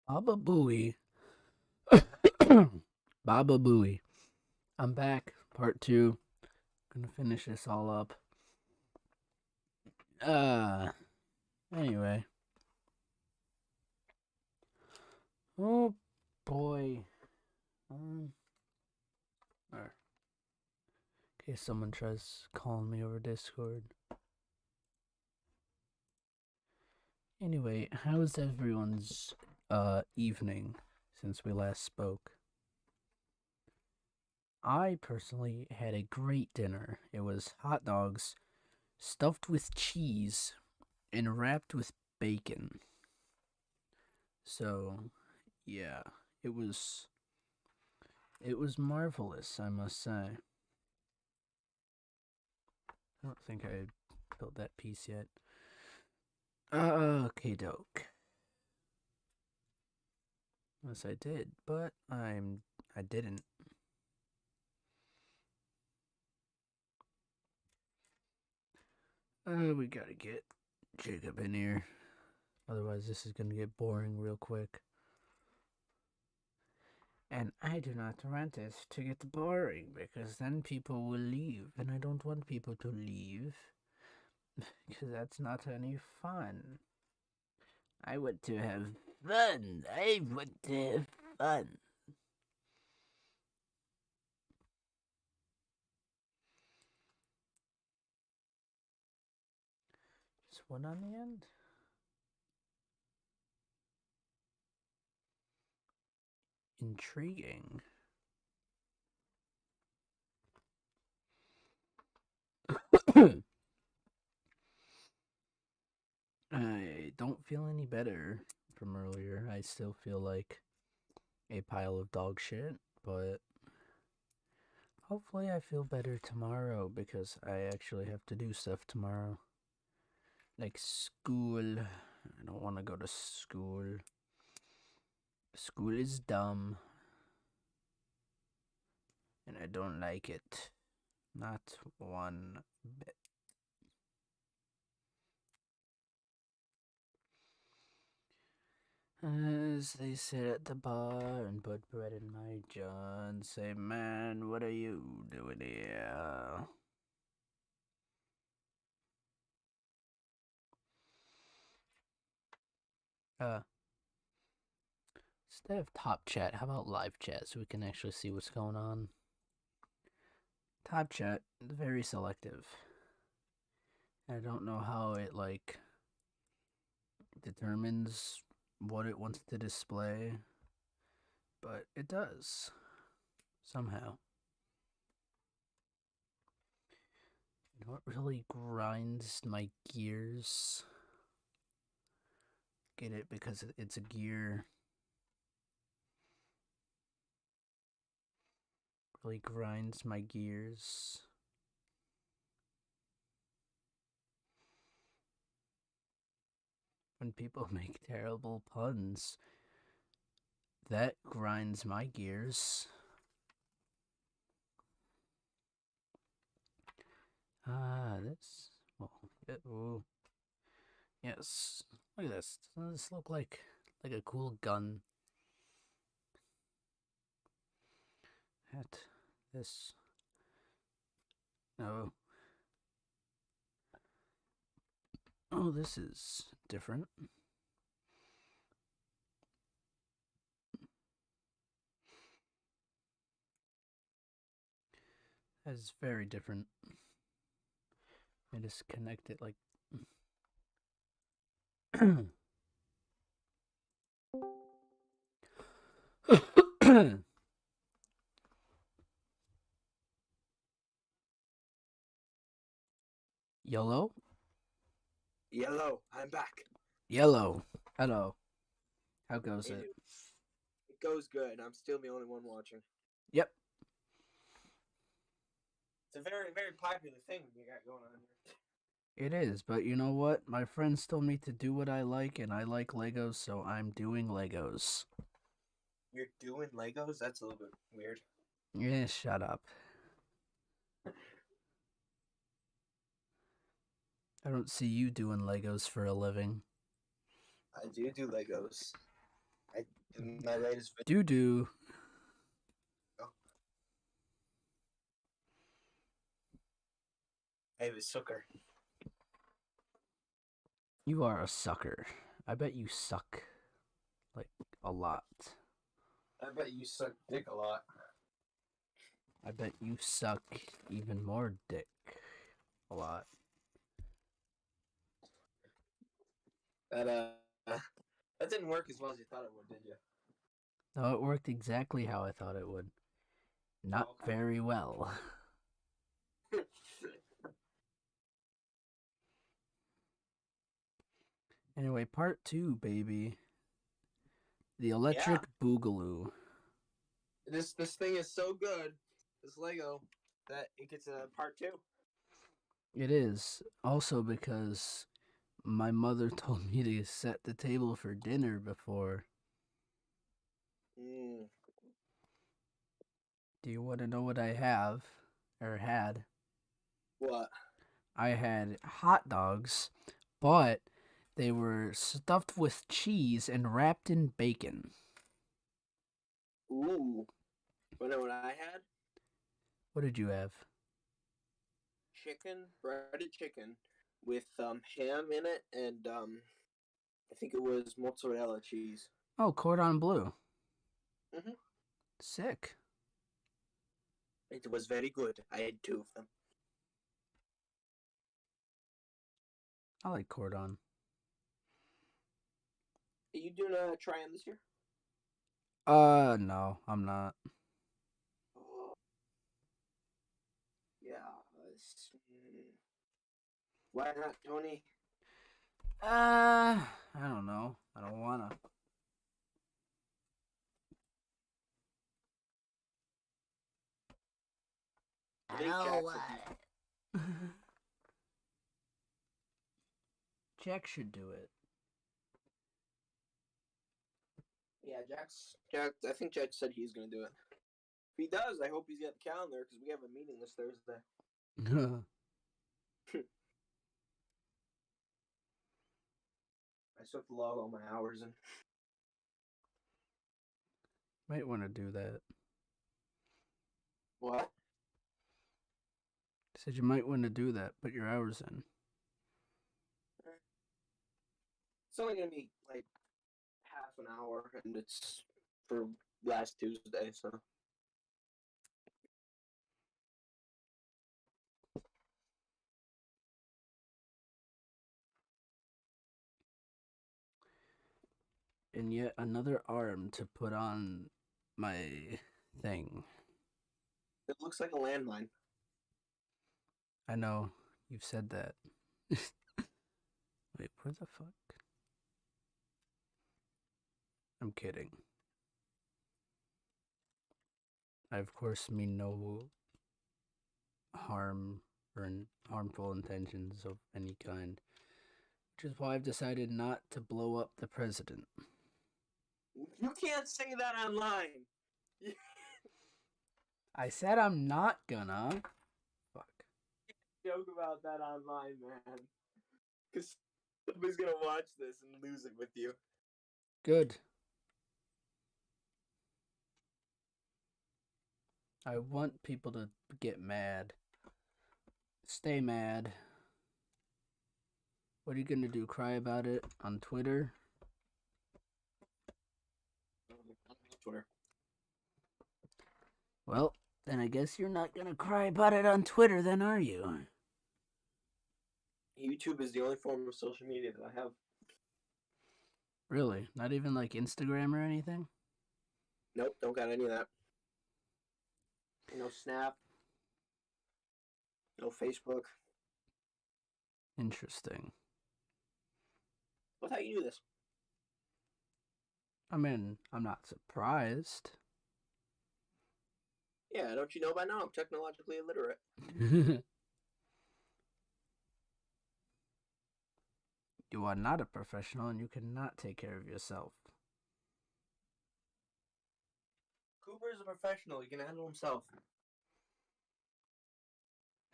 Baba Booey. Baba Booey. I'm back. Part two. Gonna finish this all up. Uh, anyway. Oh boy. In case someone tries calling me over Discord. Anyway, how's everyone's evening since we last spoke? I personally had a great dinner. It was hot dogs stuffed with cheese and wrapped with bacon. So, yeah, it was it was marvelous, I must say. I don't think I built that piece yet. Okay, doke. Yes, I did, but I didn't. We gotta get Jacob in here. Otherwise, this is gonna get boring real quick. And I do not want it to get boring because then people will leave, and I don't want people to leave because that's not any fun. I want to have fun. I want to have fun. Just one on the end? Intriguing. I don't feel any better from earlier. I still feel like a pile of dog shit, but hopefully I feel better tomorrow because I actually have to do stuff tomorrow. Like school. I don't want to go to school. School is dumb. And I don't like it. Not one bit. As they sit at the bar and put bread in my jaw and say, "Man, what are you doing here?" Uh, Instead of top chat, how about live chat so we can actually see what's going on? Top chat, very selective. I don't know how it, like, determines what it wants to display, but it does. Somehow. You know what really grinds my gears? Get it because it's a gear. Really grinds my gears. When people make terrible puns, that grinds my gears. This. Well, yeah, ooh. Yes. Look at this. Doesn't this look like a cool gun? At this. No. Oh, this is different. That is very different. I just connect it like. Yellow? Yellow, I'm back. Yellow. Hello. How goes Hey, it? dude. It goes good. I'm still the only one watching. Yep. It's a very, very popular thing we got going on here. It is, but you know what? My friends told me to do what I like, and I like Legos, so I'm doing Legos. You're doing Legos? That's a little bit weird. Yeah, shut up. I don't see you doing Legos for a living. I do Legos. I in my latest Doo-doo. video. I have a sucker. You are a sucker. I bet you suck. Like, a lot. I bet you suck dick a lot. I bet you suck even more dick. A lot. That didn't work as well as you thought it would, did you? No, it worked exactly how I thought it would. Not okay. very well. Anyway, part 2, baby. The electric boogaloo. This thing is so good, this Lego, that it gets a part 2. It is. Also because my mother told me to set the table for dinner before. Mm. Do you want to know what I have? Or had? What? I had hot dogs, but they were stuffed with cheese and wrapped in bacon. Ooh. You know what I had? What did you have? Chicken, breaded chicken, with ham in it, and I think it was mozzarella cheese. Oh, cordon bleu. Mhm. Sick. It was very good. I had 2 of them. I like cordon. Are you doing a try-on this year? No, I'm not. Oh. Yeah. Why not, Tony? I don't know. I don't wanna. I think Jack said Jack should do it. Yeah, Jack. I think Jack said he's gonna do it. If he does, I hope he's got the calendar because we have a meeting this Thursday. I still have to log all my hours in. Might want to do that. What? Said you might want to do that. Put your hours in. It's only gonna be like half an hour, and it's for last Tuesday, so. And yet another arm to put on my thing. It looks like a landmine. I know. You've said that. Wait, where the fuck? I'm kidding. I, of course, mean no harm or harmful intentions of any kind. Which is why I've decided not to blow up the president. You can't say that online. I said I'm not gonna. Fuck. Joke about that online, man. Because somebody's gonna watch this and lose it with you. Good. I want people to get mad. Stay mad. What are you gonna do? Cry about it on Twitter? Twitter. Well, then I guess you're not gonna cry about it on Twitter, then, are you? YouTube is the only form of social media that I have. Really? Not even like Instagram or anything? Nope, don't got any of that. No Snap. No Facebook. Interesting. What how you do this? I mean, I'm not surprised. Yeah, don't you know by now? I'm technologically illiterate. You are not a professional and you cannot take care of yourself. Cooper is a professional. He can handle himself.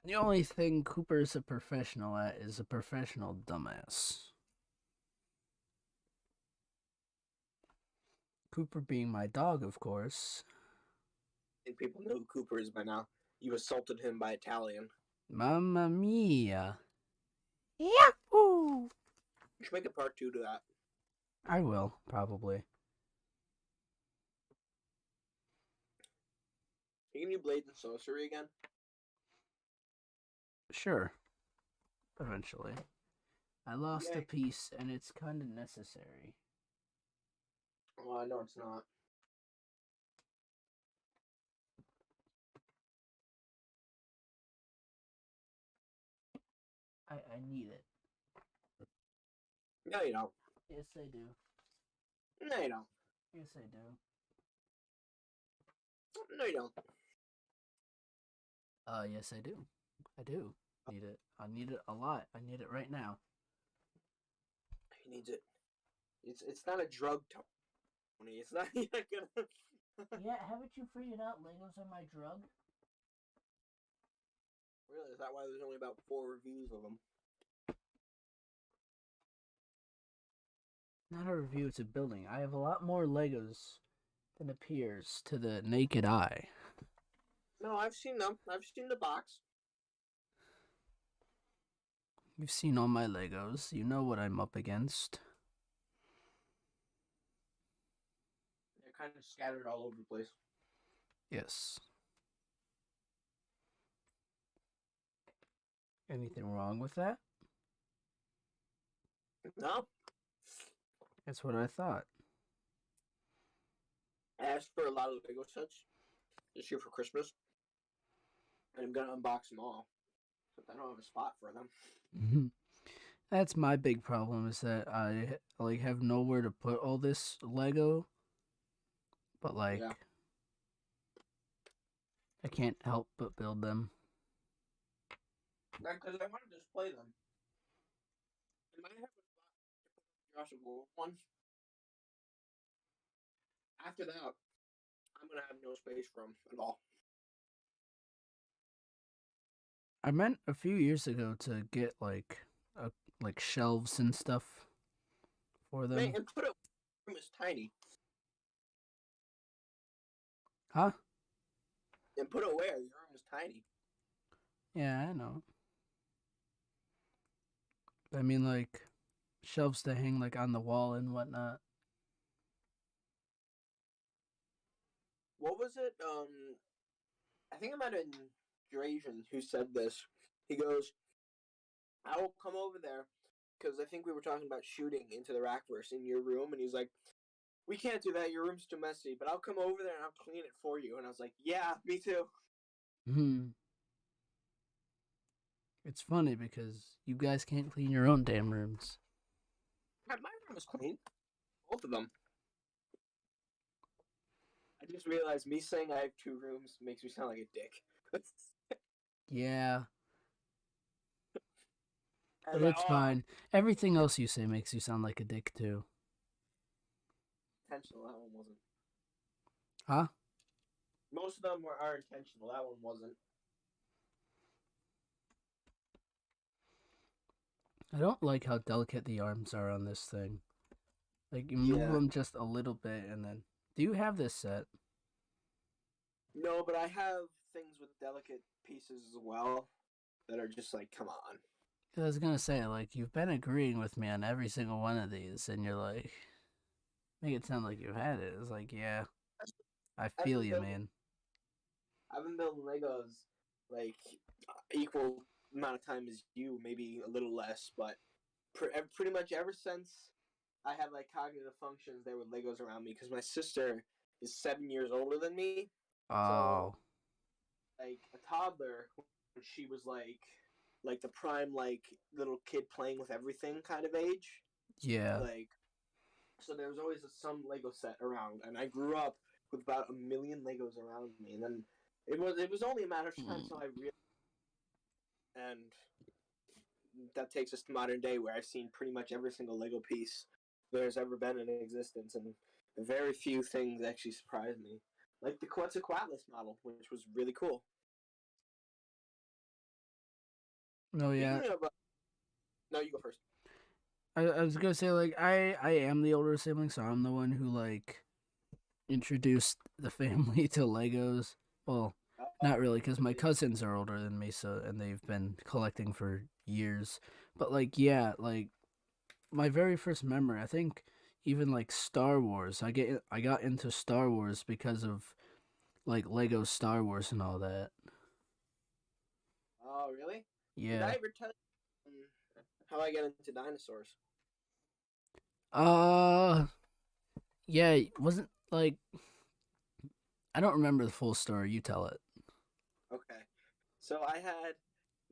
The only thing Cooper's a professional at is a professional dumbass. Cooper being my dog, of course. I think people know who Cooper is by now. You assaulted him by Italian. Mamma mia. Yahoo! You should make a part 2 to that. I will, probably. You can do Blades and Sorcery again? Sure. Eventually. I lost a Yay. piece, and it's kind of necessary. Oh, no, it's not. I need it. No, you don't. Yes, I do. No, you don't. Yes, I do. No, you don't. Yes, I do. I do need it. I need it a lot. I need it right now. He needs it. It's not a drug, Tony. It's not even gonna. Yeah, haven't you figured out Legos are my drug? Really? Is that why there's only about 4 reviews of them? Not a review, it's a building. I have a lot more Legos than appears to the naked eye. No, I've seen them. I've seen the box. You've seen all my Legos. You know what I'm up against. They're kind of scattered all over the place. Yes. Anything wrong with that? No. That's what I thought. I asked for a lot of Lego sets this year for Christmas. And I'm gonna unbox them all. But I don't have a spot for them. That's my big problem is that I have nowhere to put all this Lego. But Yeah. I can't help but build them. Because I want to display them. And I have a spot to put the Jurassic World one. After that, I'm gonna have no space for them at all. I meant a few years ago to get shelves and stuff for them. Man, and put it. Room is tiny. Huh? And put it where your room is tiny. Yeah, I know. I mean, shelves to hang on the wall and whatnot. What was it? I think it might have been Drazen who said this. He goes, I will come over there because I think we were talking about shooting into the Rackverse in your room, and he's like, we can't do that. Your room's too messy, but I'll come over there and I'll clean it for you. And I was like, yeah, me too. It's funny because you guys can't clean your own damn rooms. My room is clean. Both of them. I just realized me saying I have 2 rooms makes me sound like a dick. Yeah. But like, it's fine. Everything else you say makes you sound like a dick too. Intentional, that one wasn't. Huh? Most of them are intentional, that one wasn't. I don't like how delicate the arms are on this thing. You move them just a little bit and then... Do you have this set? No, but I have things with delicate pieces as well that are just come on. I was gonna say, you've been agreeing with me on every single one of these, and you're make it sound like you've had it. It's yeah, I feel you, man. I've been building Legos equal amount of time as you, maybe a little less, but pretty much ever since I had cognitive functions, there were Legos around me because my sister is 7 years older than me. Oh. So, a toddler, she was the prime little kid playing with everything kind of age. Yeah. So there was always some Lego set around, and I grew up with about 1 million Legos around me, and then it was only a matter of time until I realized, and that takes us to modern day, where I've seen pretty much every single Lego piece there's ever been in existence, and very few things actually surprise me, like the Quetzalcoatlus model, which was really cool. Oh yeah. No, you go first. I was gonna say I am the older sibling, so I'm the one who introduced the family to Legos. Well, not Oh, really, because my really? cousins are older than me, so and they've been collecting for years. But like, yeah, like my very first memory, I think even like Star Wars. I got into Star Wars because of like Lego Star Wars and all that. Oh, really? Did I Yeah. ever tell you how I got into dinosaurs? Uh, yeah, it wasn't like I don't remember the full story. You tell it. Okay. So I had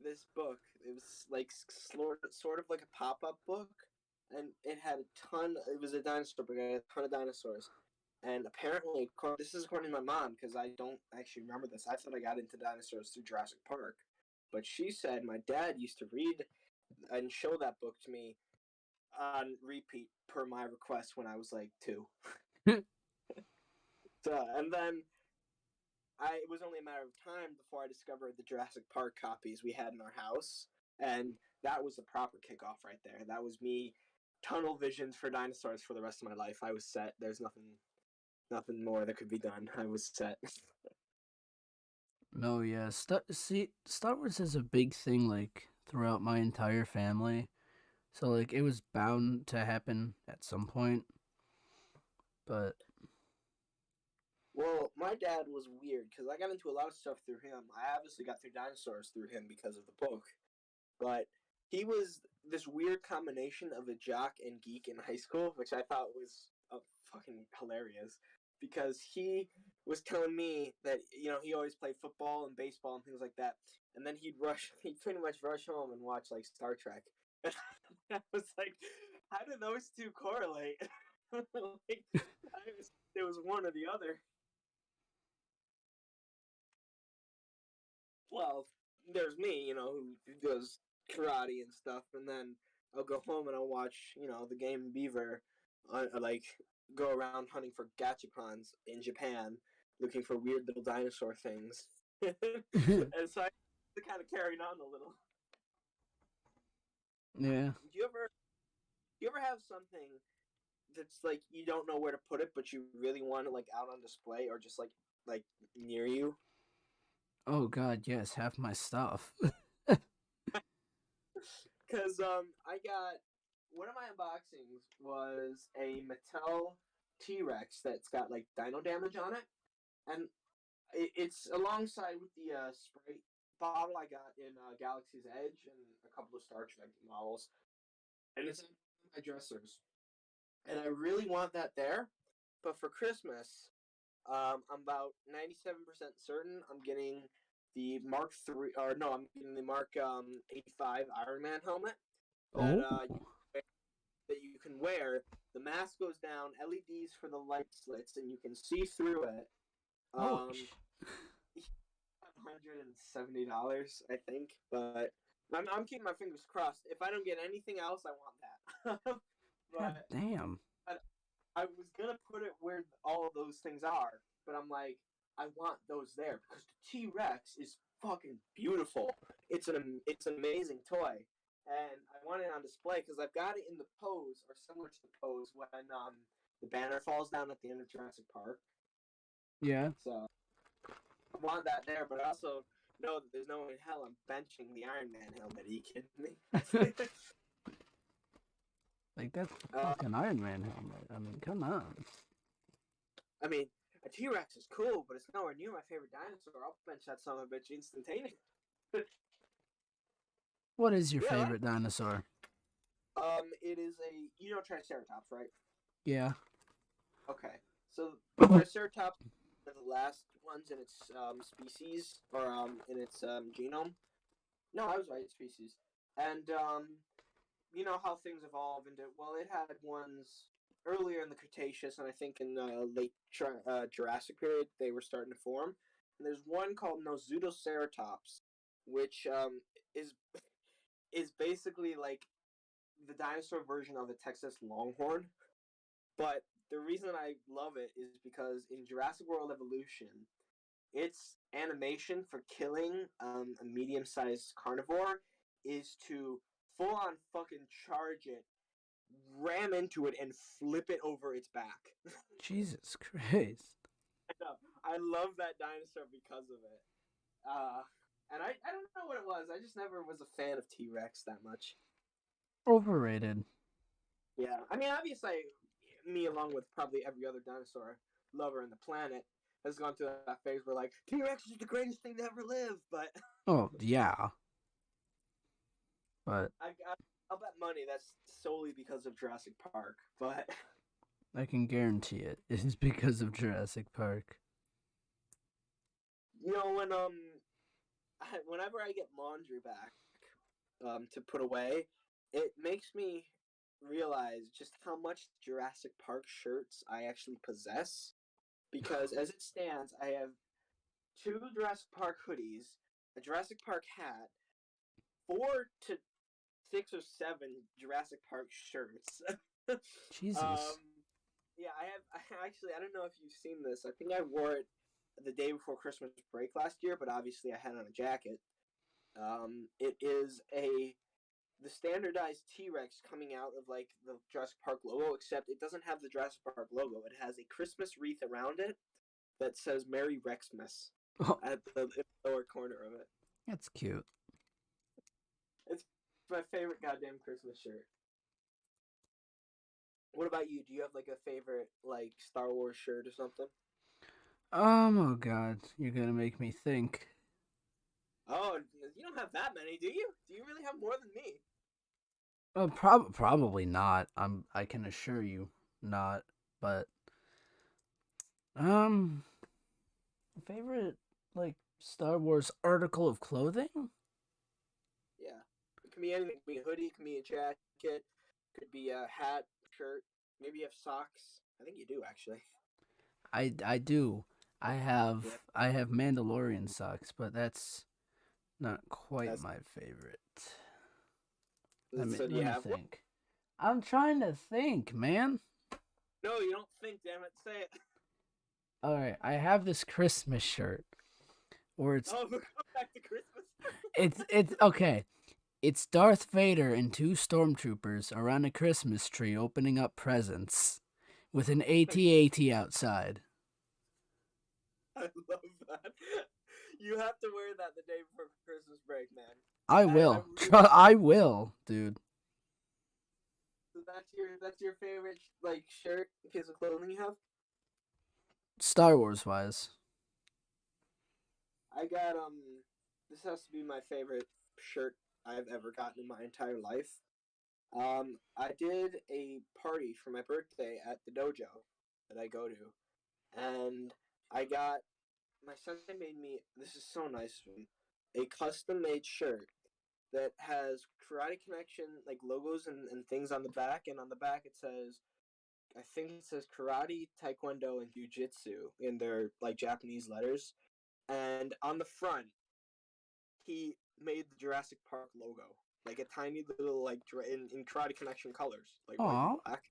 this book. It was like sort of like a pop up book, and it had a ton. It was a dinosaur book. It had a ton of dinosaurs, and apparently, this is according to my mom because I don't actually remember this. I thought I got into dinosaurs through Jurassic Park, but she said my dad used to read and show that book to me on repeat per my request when I was like 2. So, and then it was only a matter of time before I discovered the Jurassic Park copies we had in our house, and that was the proper kickoff right there. That was me tunnel visions for dinosaurs for the rest of my life. I was set. There's nothing more that could be done. I was set. No, yeah. See, Star Wars is a big thing like throughout my entire family. So like it was bound to happen at some point. But Well, my dad was weird because I got into a lot of stuff through him. I obviously got through dinosaurs through him because of the book, but he was this weird combination of a jock and geek in high school, which I thought was fucking hilarious. Because he was telling me that he always played football and baseball and things like that, and then he'd pretty much rush home and watch like Star Trek. And I was like, how do those two correlate? Like, it was one or the other. Well, there's me, who does karate and stuff, and then I'll go home and I'll watch, the game Beaver, like go around hunting for gachapons in Japan, looking for weird little dinosaur things, and so I kind of carried on a little. yeah. Do you ever have something that's like you don't know where to put it, but you really want it like out on display or just like near you? Oh god, yes, half my stuff. Because I got one of my unboxings was a Mattel T Rex that's got like dino damage on it, and it's alongside with the Sprite bottle I got in Galaxy's Edge and a couple of Star Trek models, and it's in my dressers, and I really want that there, but for Christmas, I'm about 97% certain I'm getting the Mark III, or no, I'm getting the Mark 85 Iron Man helmet that Oh. you can wear. The mask goes down, LEDs for the light slits, and you can see through it. Holy Um, $170, I think, but I'm keeping my fingers crossed. If I don't get anything else, I want that. god but damn. I was gonna put it where all of those things are, but I'm like, I want those there because the T Rex is fucking beautiful. It's an amazing toy, and I want it on display because I've got it in the pose or similar to the pose when the banner falls down at the end of Jurassic Park. Yeah. So I want that there, but I also know that there's no way in hell I'm benching the Iron Man helmet. Are you kidding me? Like that's the uh, fucking Iron Man helmet. I mean, come on. I mean, a T Rex is cool, but it's nowhere near my favorite dinosaur. I'll bench that son of a bitch instantaneously. What is your Yeah. favorite dinosaur? It is a Triceratops, right? Yeah. Okay. So Triceratops are the last ones in its species or in its genome. No, I was right, species. And you know how things evolve into. Well, it had ones earlier in the Cretaceous, and I think in the late Jurassic period they were starting to form. And there's one called Nozutoceratops, which is basically like the dinosaur version of the Texas Longhorn. But the reason I love it is because in Jurassic World Evolution, its animation for killing a medium-sized carnivore is to full on fucking charge it ram into it and flip it over its back. Jesus Christ. I love that dinosaur because of it. And I don't know what it was. I just never was a fan of T Rex that much. Overrated. Yeah, I mean, obviously, me along with probably every other dinosaur lover in the planet has gone through that phase where like T Rex is the greatest thing to ever live. But Oh, yeah. But I'll bet money that's solely because of Jurassic Park. But I can guarantee it. It is because of Jurassic Park. you know whenever I get laundry back to put away, it makes me realize just how much Jurassic Park shirts I actually possess. Because as it stands, I have 2 Jurassic Park hoodies, a Jurassic Park hat, 4 to 6 or 7 Jurassic Park shirts. Jesus. Yeah, I don't know if you've seen this. I think I wore it the day before Christmas break last year, but obviously I had on a jacket. It is the standardized T-Rex coming out of like the Jurassic Park logo, except it doesn't have the Jurassic Park logo. It has a Christmas wreath around it that says Merry Rexmas Oh, at the lower corner of it. that's cute. It's my favorite goddamn Christmas shirt. What about you? Do you have like a favorite like Star Wars shirt or something? Oh god, you're gonna make me think. Oh, you don't have that many, do you? Do you really have more than me? Probably not. I can assure you not. But um, favorite like Star Wars article of clothing? Yeah, it can be anything. It can be a hoodie, it can be a jacket, could be a hat, shirt. Maybe you have socks. I think you do actually. I do. Yeah, I have Mandalorian socks, but that's not quite that's my favorite. so. Do Let you me have one? think. I'm trying to think, man. No, you don't think. Damn it, say it. All right, I have this Christmas shirt where Oh, we'll go back to Christmas. it's okay. It's Darth Vader and 2 stormtroopers around a Christmas tree opening up presents with an AT-AT outside. I love that. You have to wear that the day before Christmas break, man. I I will. really. I will, dude. So that's your favorite like shirt, piece of clothing you have. Star Wars wise. I got This has to be my favorite shirt I've ever gotten in my entire life. I did a party for my birthday at the dojo that I go to, and I got my sensei made me. This is so nice of him. A custom made shirt that has Karate Connection like logos and things on the back, and on the back it says, I think it says Karate, Taekwondo, and Jiu-Jitsu in their like Japanese letters, and on the front he made the Jurassic Park logo, like a tiny little like in Karate Connection colors, like white and Aw. black.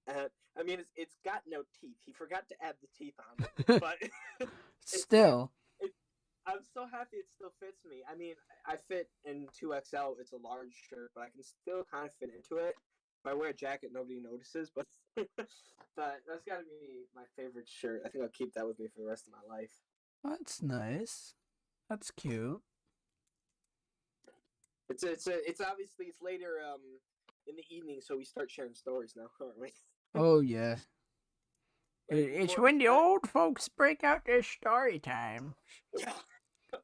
And I mean, it's got no teeth. He forgot to add the teeth on it, but it's Still. it. I'm so happy it still fits me. I mean, I fit in 2XL. It's a large shirt, but I can still kind of fit into it. If I wear a jacket, nobody notices. But but that's got to be my favorite shirt. I think I'll keep that with me for the rest of my life. That's nice. That's cute. It's obviously it's later in the evening, so we start sharing stories now, aren't we? Oh yeah. Like It's more, when the old folks break out their story time. yeah.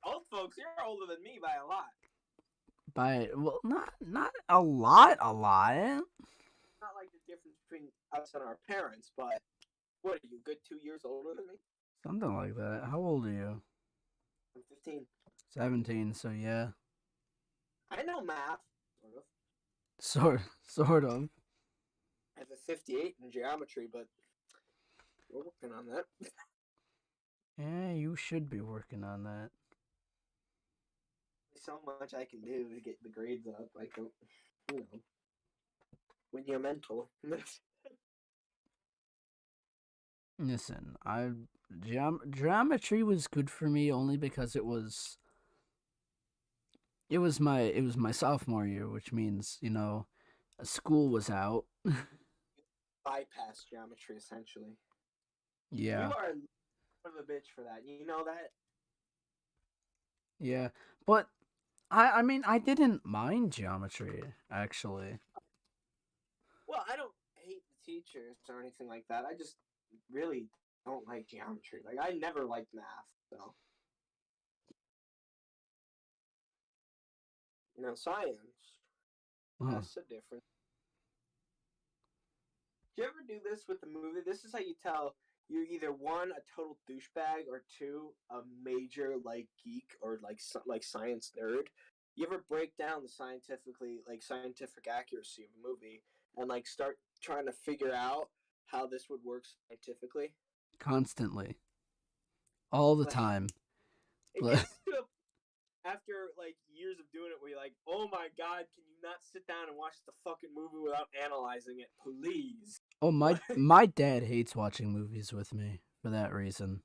Old folks, you're older than me by a lot. By well, not a lot, a lot. Not like the difference between us and our parents, but what are you, good 2 years older than me? Something like that. How old are you? I'm 15. 17. So yeah, I know math, sort of. sort of. I have a 58 in geometry, but we're working on that. Yeah, you should be working on that. So much I can do to get the grades up. I don't, you know, when you're mental. Listen, geometry was good for me only because it was my sophomore year, which means School was out. Bypass geometry essentially. You Yeah. are of a bitch for that. You know that? Yeah. But I mean I didn't mind geometry actually. Well, I don't hate the teachers or anything like that. I just really don't like geometry. Like I never liked math, so science. Huh. That's the difference. Do you ever do this with the movie? This is how you tell you're either one a total douchebag or two a major like geek or like science nerd. You ever break down the scientific accuracy of a movie and like start trying to figure out how this would work scientifically? Constantly. All the Like time. it gets to after like years of doing it where you're like, oh my god, can you not sit down and watch the fucking movie without analyzing it, please? Oh, my Like, my dad hates watching movies with me for that reason.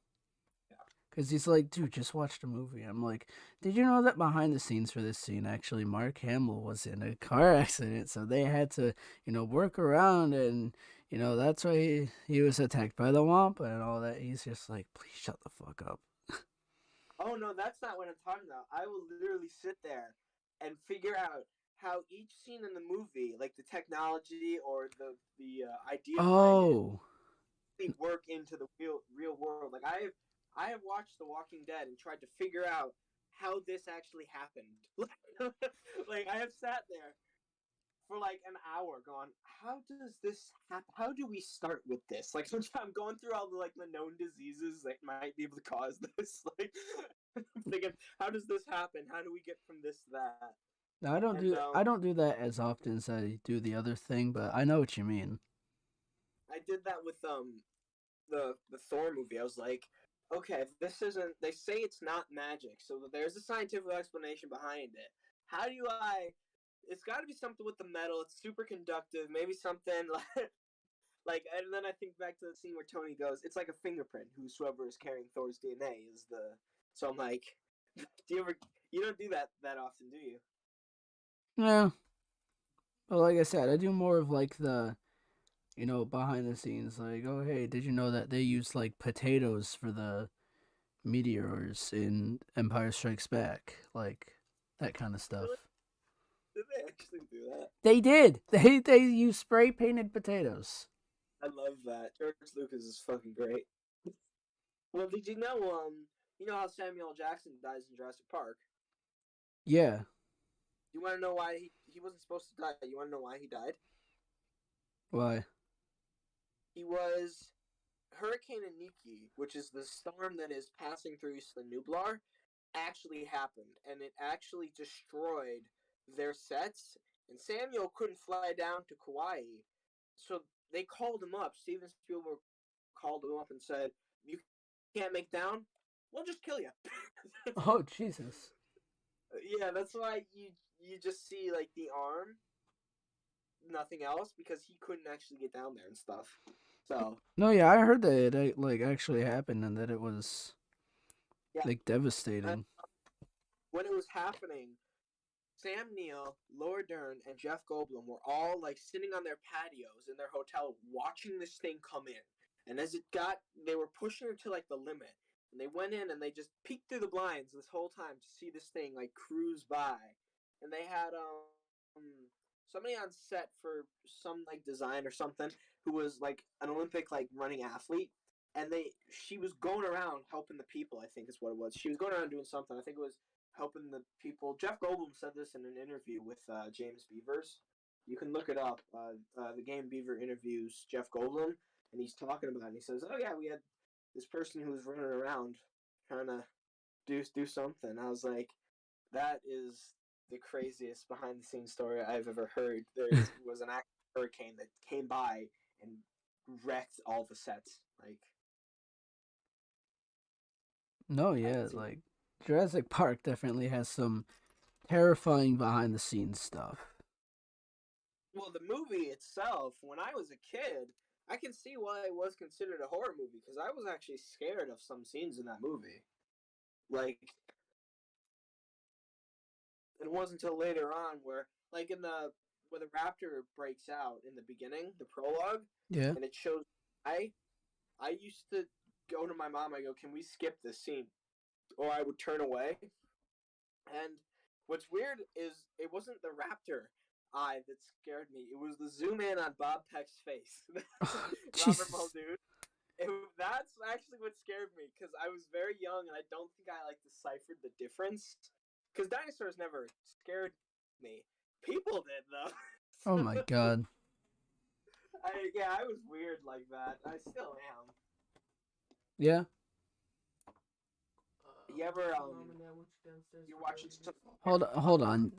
Cause he's like, dude, just watch the movie. I'm like, did you know that behind the scenes for this scene, actually, Mark Hamill was in a car accident, so they had to, work around, and that's why he was attacked by the Wampa and all that. He's just like, please shut the fuck up. oh no, that's not what I'm talking about. I will literally sit there and figure out how each scene in the movie, like the technology or the idea behind it, Oh, really work into the real world. Like I have watched The Walking Dead and tried to figure out how this actually happened. Like I have sat there for like an hour going, how does this happen? How do we start with this? Like I'm going through all the known diseases that might be able to cause this. Like I'm thinking, how does this happen? How do we get from this to that? I don't And do I don't do that as often as I do the other thing, but I know what you mean. I did that with the Thor movie. I was like, okay, this isn't. They say it's not magic, so there's a scientific explanation behind it. How do I? It's got to be something with the metal. It's super conductive. Maybe something like, and then I think back to the scene where Tony goes, "It's like a fingerprint. Whosoever is carrying Thor's DNA is the." So I'm like, do you ever? You don't do that often, do you? Yeah, but like I said, I do more of like the behind the scenes, like, oh hey, did you know that they use like potatoes for the meteors in Empire Strikes Back, like that kind of stuff. Really? Did they actually do that? They did. They use spray painted potatoes. I love that. George Lucas is fucking great. Well, did you know? You know how Samuel L. Jackson dies in Jurassic Park? Yeah. You want to know why he wasn't supposed to die? You want to know why he died? Why? He was Hurricane Iniki, which is the storm that is passing through Isla Nublar, actually happened, and it actually destroyed their sets. And Samuel couldn't fly down to Kauai, so they called him up. Steven Spielberg called him up and said, "You can't make down. We'll just kill you." Oh Jesus. Yeah, that's why you just see like the arm, nothing else, because he couldn't actually get down there and stuff. So No, yeah, I heard that it like actually happened and that it was yeah, like and devastating. when it was happening, Sam Neill, Laura Dern, and Jeff Goldblum were all like sitting on their patios in their hotel watching this thing come in. And as it got, they were pushing it to like the limit. And they went in and they just peeked through the blinds this whole time to see this thing like cruise by. And they had somebody on set for some like design or something who was like an Olympic like running athlete. And she was going around helping the people. I think is what it was. She was going around doing something. I think it was helping the people. Jeff Goldblum said this in an interview with James Beavers. You can look it up. The Game Beaver interviews Jeff Goldblum, and he's talking about it. And he says, "Oh yeah, we had this person who was running around trying to do something." I was like, "That is the craziest behind the scenes story I've ever heard." Was an active hurricane that came by and wrecked all the sets. Like No, that yeah, seemed like Jurassic Park definitely has some terrifying behind the scenes stuff. well, the movie itself, when I was a kid, I can see why it was considered a horror movie because I was actually scared of some scenes in that movie. Like, it wasn't until later on where, like in where the raptor breaks out in the beginning, the prologue, Yeah. and it shows I used to go to my mom. I go, "Can we skip this scene?" Or I would turn away. And what's weird is it wasn't the raptor eye that scared me. It was the zoom in on Bob Peck's face. Oh, Robert Jesus. Muldoon. That's actually what scared me because I was very young and I don't think I deciphered the difference. Because dinosaurs never scared me. People did though. Oh my God. I was weird like that. I still am. Yeah. You ever you're watching some Hold on.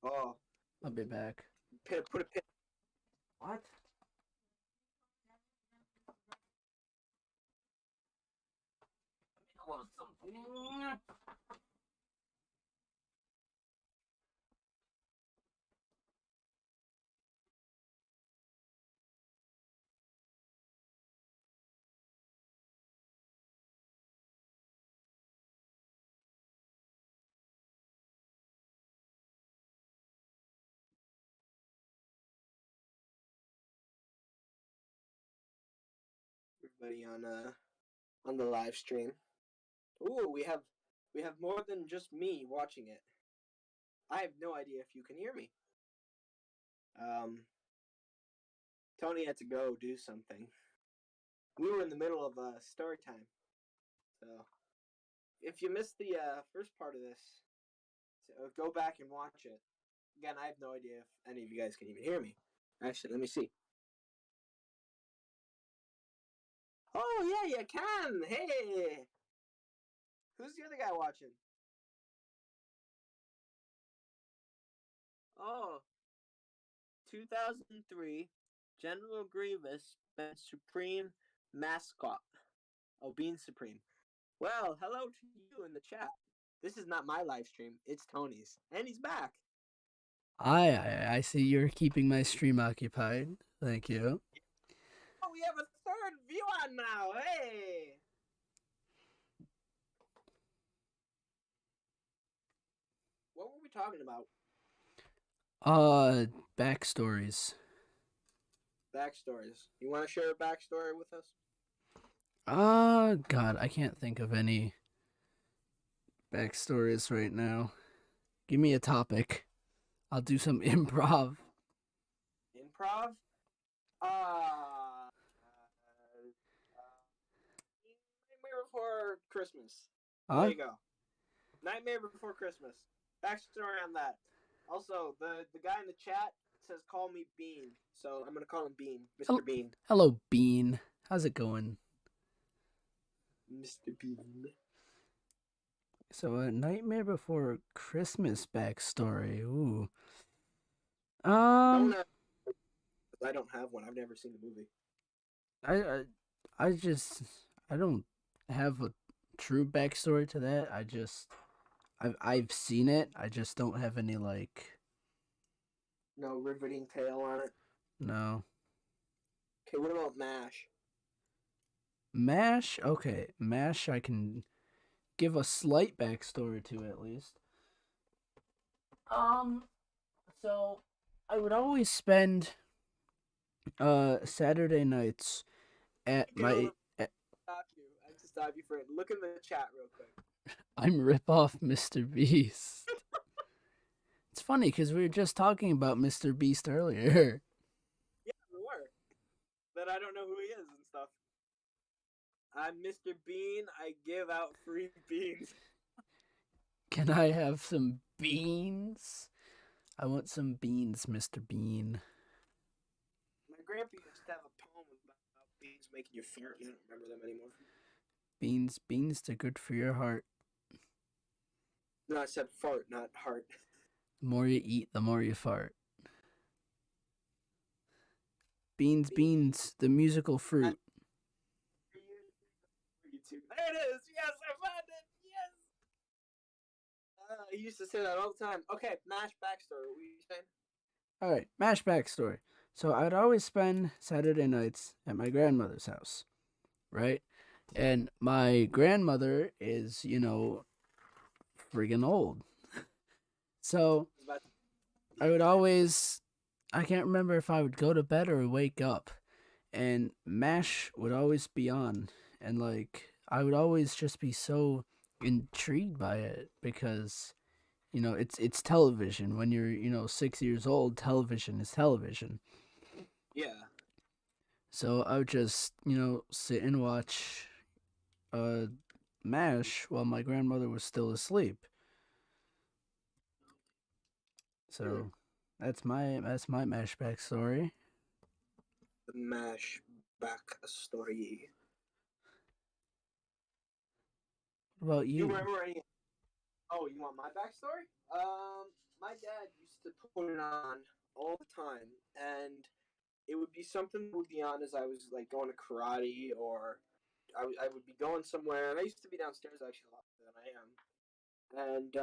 oh I'll be back. put a pin. What? Everybody on the live stream. Ooh, we have more than just me watching it. I have no idea if you can hear me. Tony had to go do something. We were in the middle of story time, so if you missed the first part of this, go back and watch it. Again, I have no idea if any of you guys can even hear me. Actually, let me see. Oh yeah, you can. Hey, who's the other guy watching? Oh, 2003, General Grievous been Supreme Mascot. Oh, Bean Supreme. Well, hello to you in the chat. This is not my live stream, it's Tony's. And he's back. I see you're keeping my stream occupied. Thank you. Oh, we have a third view on now. Hey. What were we talking about? Backstories. Backstories. You want to share a backstory with us? God, I can't think of any backstories right now. Give me a topic. I'll do some improv. Improv? Nightmare Before Christmas. Huh? There you go. Nightmare Before Christmas. Backstory on that. Also, the guy in the chat says call me Bean, so I'm gonna call him Bean, Mr. Bean. Hello, Bean. How's it going? Mr. Bean. So, a Nightmare Before Christmas backstory. Ooh. Don't I don't have one. I've never seen the movie. I don't have a true backstory to that. I've seen it. I just don't have any No riveting tale on it. no. Okay, what about MASH? MASH? Okay, MASH I can give a slight backstory to at least. So I would always spend Saturday nights at my I have to stop you for it. Look in the chat real quick. I'm rip off Mr. Beast. It's funny because we were just talking about Mr. Beast earlier. Yeah, we were. That I don't know who he is and stuff. I'm Mr. Bean. I give out free beans. Can I have some beans? I want some beans, Mr. Bean. My grandpa used to have a poem about beans making you fart. I don't remember them anymore. Beans, they're good for your heart. No, I said fart, not heart. The more you eat, the more you fart. Beans, the musical fruit. There it is. Yes, I found it. Yes. I used to say that all the time. Okay, MASH backstory. What were you saying? All right, MASH backstory. So I'd always spend Saturday nights at my grandmother's house, right? And my grandmother is, friggin' old. So I would always, I can't remember if I would go to bed or wake up, and MASH would always be on, and like I would always just be so intrigued by it because it's television. When you're 6 years old, television is television. Yeah. So I would just sit and watch uh MASH while my grandmother was still asleep. Hmm. So that's my MASH backstory. The Mash back story. What about You you? remember any? Oh, you want my backstory? My dad used to put it on all the time, and it would be something that would be on as I was like going to karate or I would be going somewhere. And I used to be downstairs actually a lot more than I am, and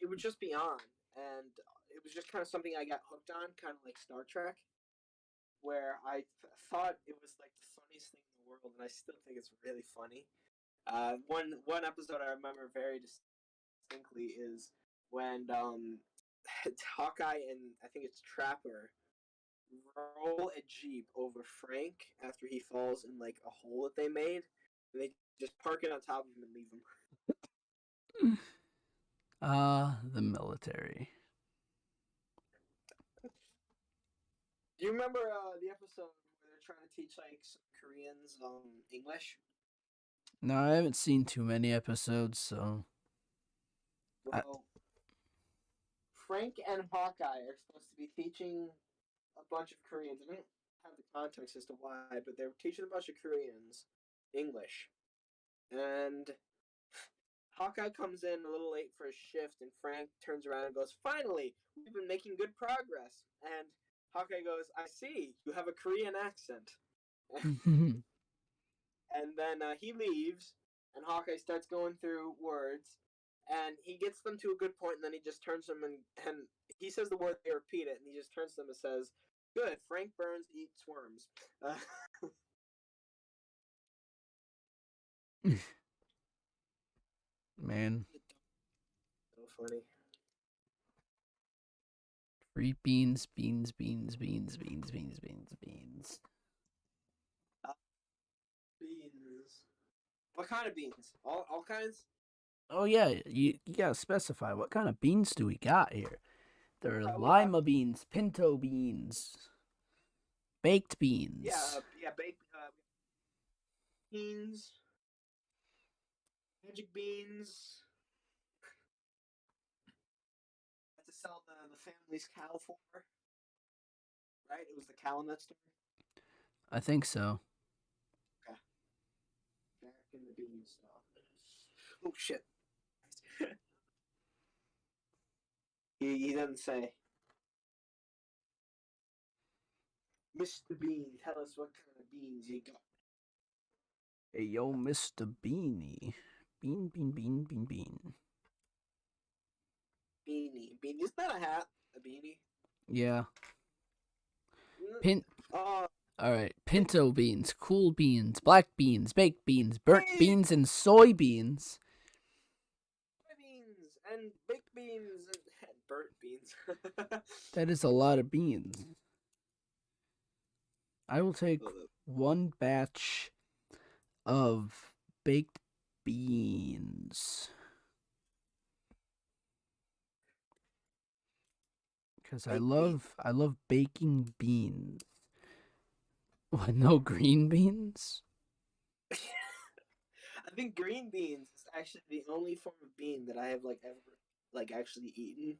it would just be on, and it was just kind of something I got hooked on, kind of like Star Trek, where thought it was like the funniest thing in the world, and I still think it's really funny. One episode I remember very distinctly is when Hawkeye and I think it's Trapper roll a jeep over Frank after he falls in like a hole that they made, and they just park it on top of him and leave him. The military. Do you remember the episode where they're trying to teach like some Koreans English? No, I haven't seen too many episodes, so I. Well, Frank and Hawkeye are supposed to be teaching a bunch of Koreans. I don't have the context as to why, but they're teaching a bunch of Koreans English. And Hawkeye comes in a little late for his shift, and Frank turns around and goes, "Finally, we've been making good progress." And Hawkeye goes, "I see, you have a Korean accent." And then he leaves, and Hawkeye starts going through words, and he gets them to a good point, and then he just turns them and he says the word, they repeat it, and he just turns to them and says, "Good, Frank Burns eats worms." Man, So funny. free beans, beans, beans, beans, beans, beans, beans, beans. Uh, beans. What kind of beans? All kinds? Oh yeah, you gotta specify what kind of beans do we got here. There are We got lima beans, pinto beans, baked beans. yeah, baked beans, magic beans. Had to sell the family's cow for, right? It was the cow in that story. I think so. Okay. Back in the beanstalk. Oh shit. He doesn't say. Mr. Bean, tell us what kind of beans you got. Hey yo, Mr. Beanie. Bean, bean, bean, bean, bean. Beanie. Beanie. Is that a hat? A beanie? Yeah. Mm. Pin. Uh, Alright. Pinto beans, cool beans, black beans, baked beans, burnt beans, beans, and soybeans. beans, and baked beans, and burnt beans. That is a lot of beans. I will take one batch of baked beans. Because I Baked beans. love baking beans. What, no green beans? I think green beans is actually the only form of bean that I have like ever like actually eaten.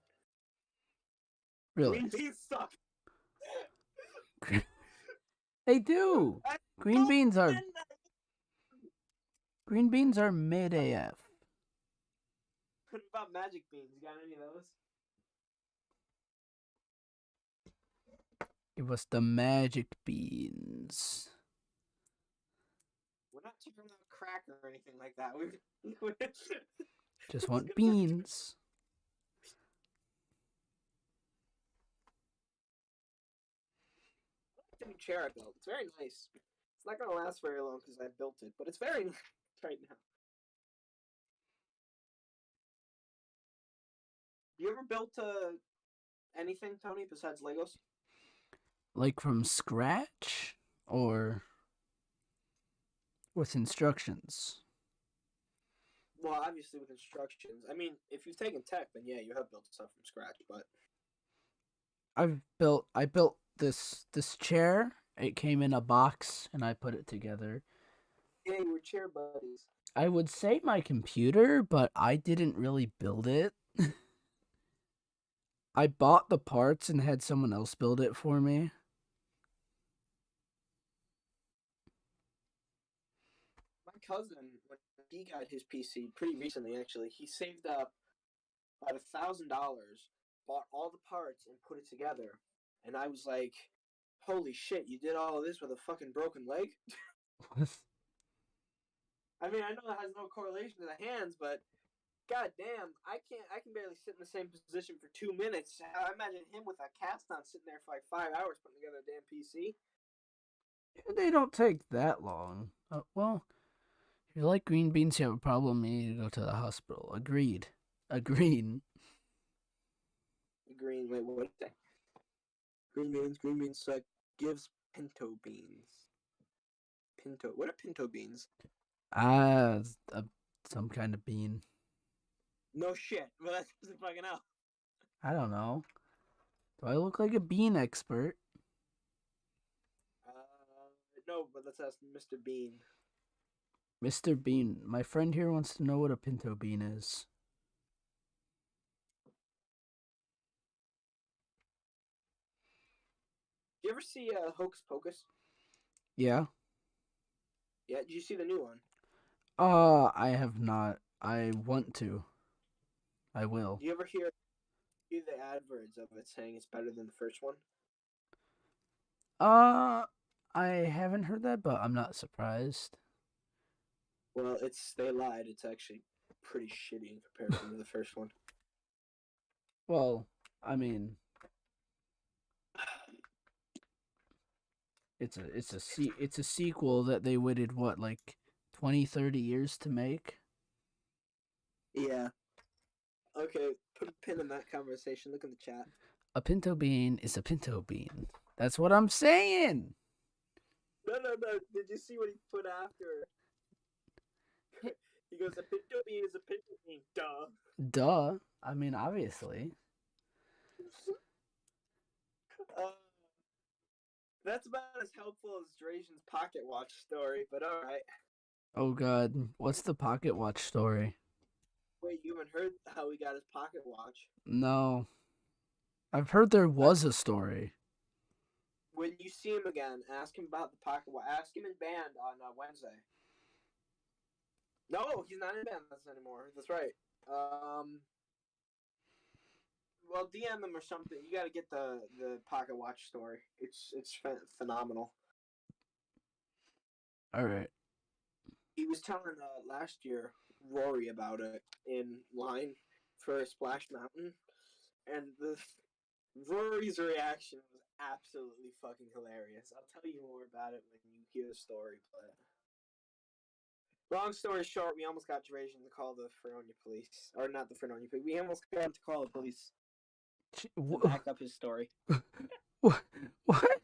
Really? Green beans suck. They do. I Green don't beans are understand that. green beans are mid AF. What about magic beans? You got any of those? It was the magic beans. We're not talking about crack or anything like that. Just want beans. The new chair I built. It's very nice. It's not gonna last very long because I built it, but it's very nice right now. You ever built anything, Tony, besides Legos? Like from scratch or with instructions? Well, obviously with instructions. I mean, if you've taken tech, then yeah, you have built stuff from scratch. But I built this chair. It came in a box and I put it together. yeah, you were chair buddies. I would say my computer, but I didn't really build it. I bought the parts and had someone else build it for me. My cousin, when he got his PC pretty recently, actually, he saved up about $1,000, bought all the parts, and put it together. And I was like, "Holy shit! You did all of this with a fucking broken leg." I mean, I know that has no correlation to the hands, but god damn, I can't. I can barely sit in the same position for 2 minutes. I imagine him with a cast on sitting there for like 5 hours putting together a damn PC. They don't take that long. Well, if you like green beans, you have a problem, you need to go to the hospital. Agreed. Agreed. Green. Wait, what? Green beans. Green beans suck. Gives pinto beans. Pinto. What are pinto beans? Ah, some kind of bean. No shit. Well, that doesn't fucking know. I don't know. Do I look like a bean expert? No, but let's ask Mr. Bean. Mr. Bean, my friend here wants to know what a pinto bean is. You ever see Hocus Pocus? Yeah? Yeah. Did you see the new one? I have not. I want to. I will. Do you ever hear the adverts of it saying it's better than the first one? Uh, I haven't heard that, but I'm not surprised. Well, they lied. It's actually pretty shitty in comparison to the first one. Well, I mean, it's a sequel that they waited what, like 20, 30 years to make. Yeah. Okay, put a pin in that conversation. Look in the chat. A pinto bean is a pinto bean. That's what I'm saying. No. Did you see what he put after? He goes, a pinto bean is a pinto bean. Duh. Duh. I mean, obviously. uh, that's about as helpful as Drazian's pocket watch story, but alright. Oh god, what's the pocket watch story? Wait, you haven't heard how he got his pocket watch? No. I've heard there was a story. When you see him again, ask him about the pocket watch. Ask him in band on Wednesday. No, he's not in band anymore. That's right. Well, DM him or something. You got to get the pocket watch story. It's phenomenal. All right. He was telling last year Rory about it in line for Splash Mountain, and the Rory's reaction was absolutely fucking hilarious. I'll tell you more about it when you hear the story, but long story short, we almost got Drazian to call the Fredonia police. Or not the Fredonia police. We almost got him to call the police to back up his story. What? What?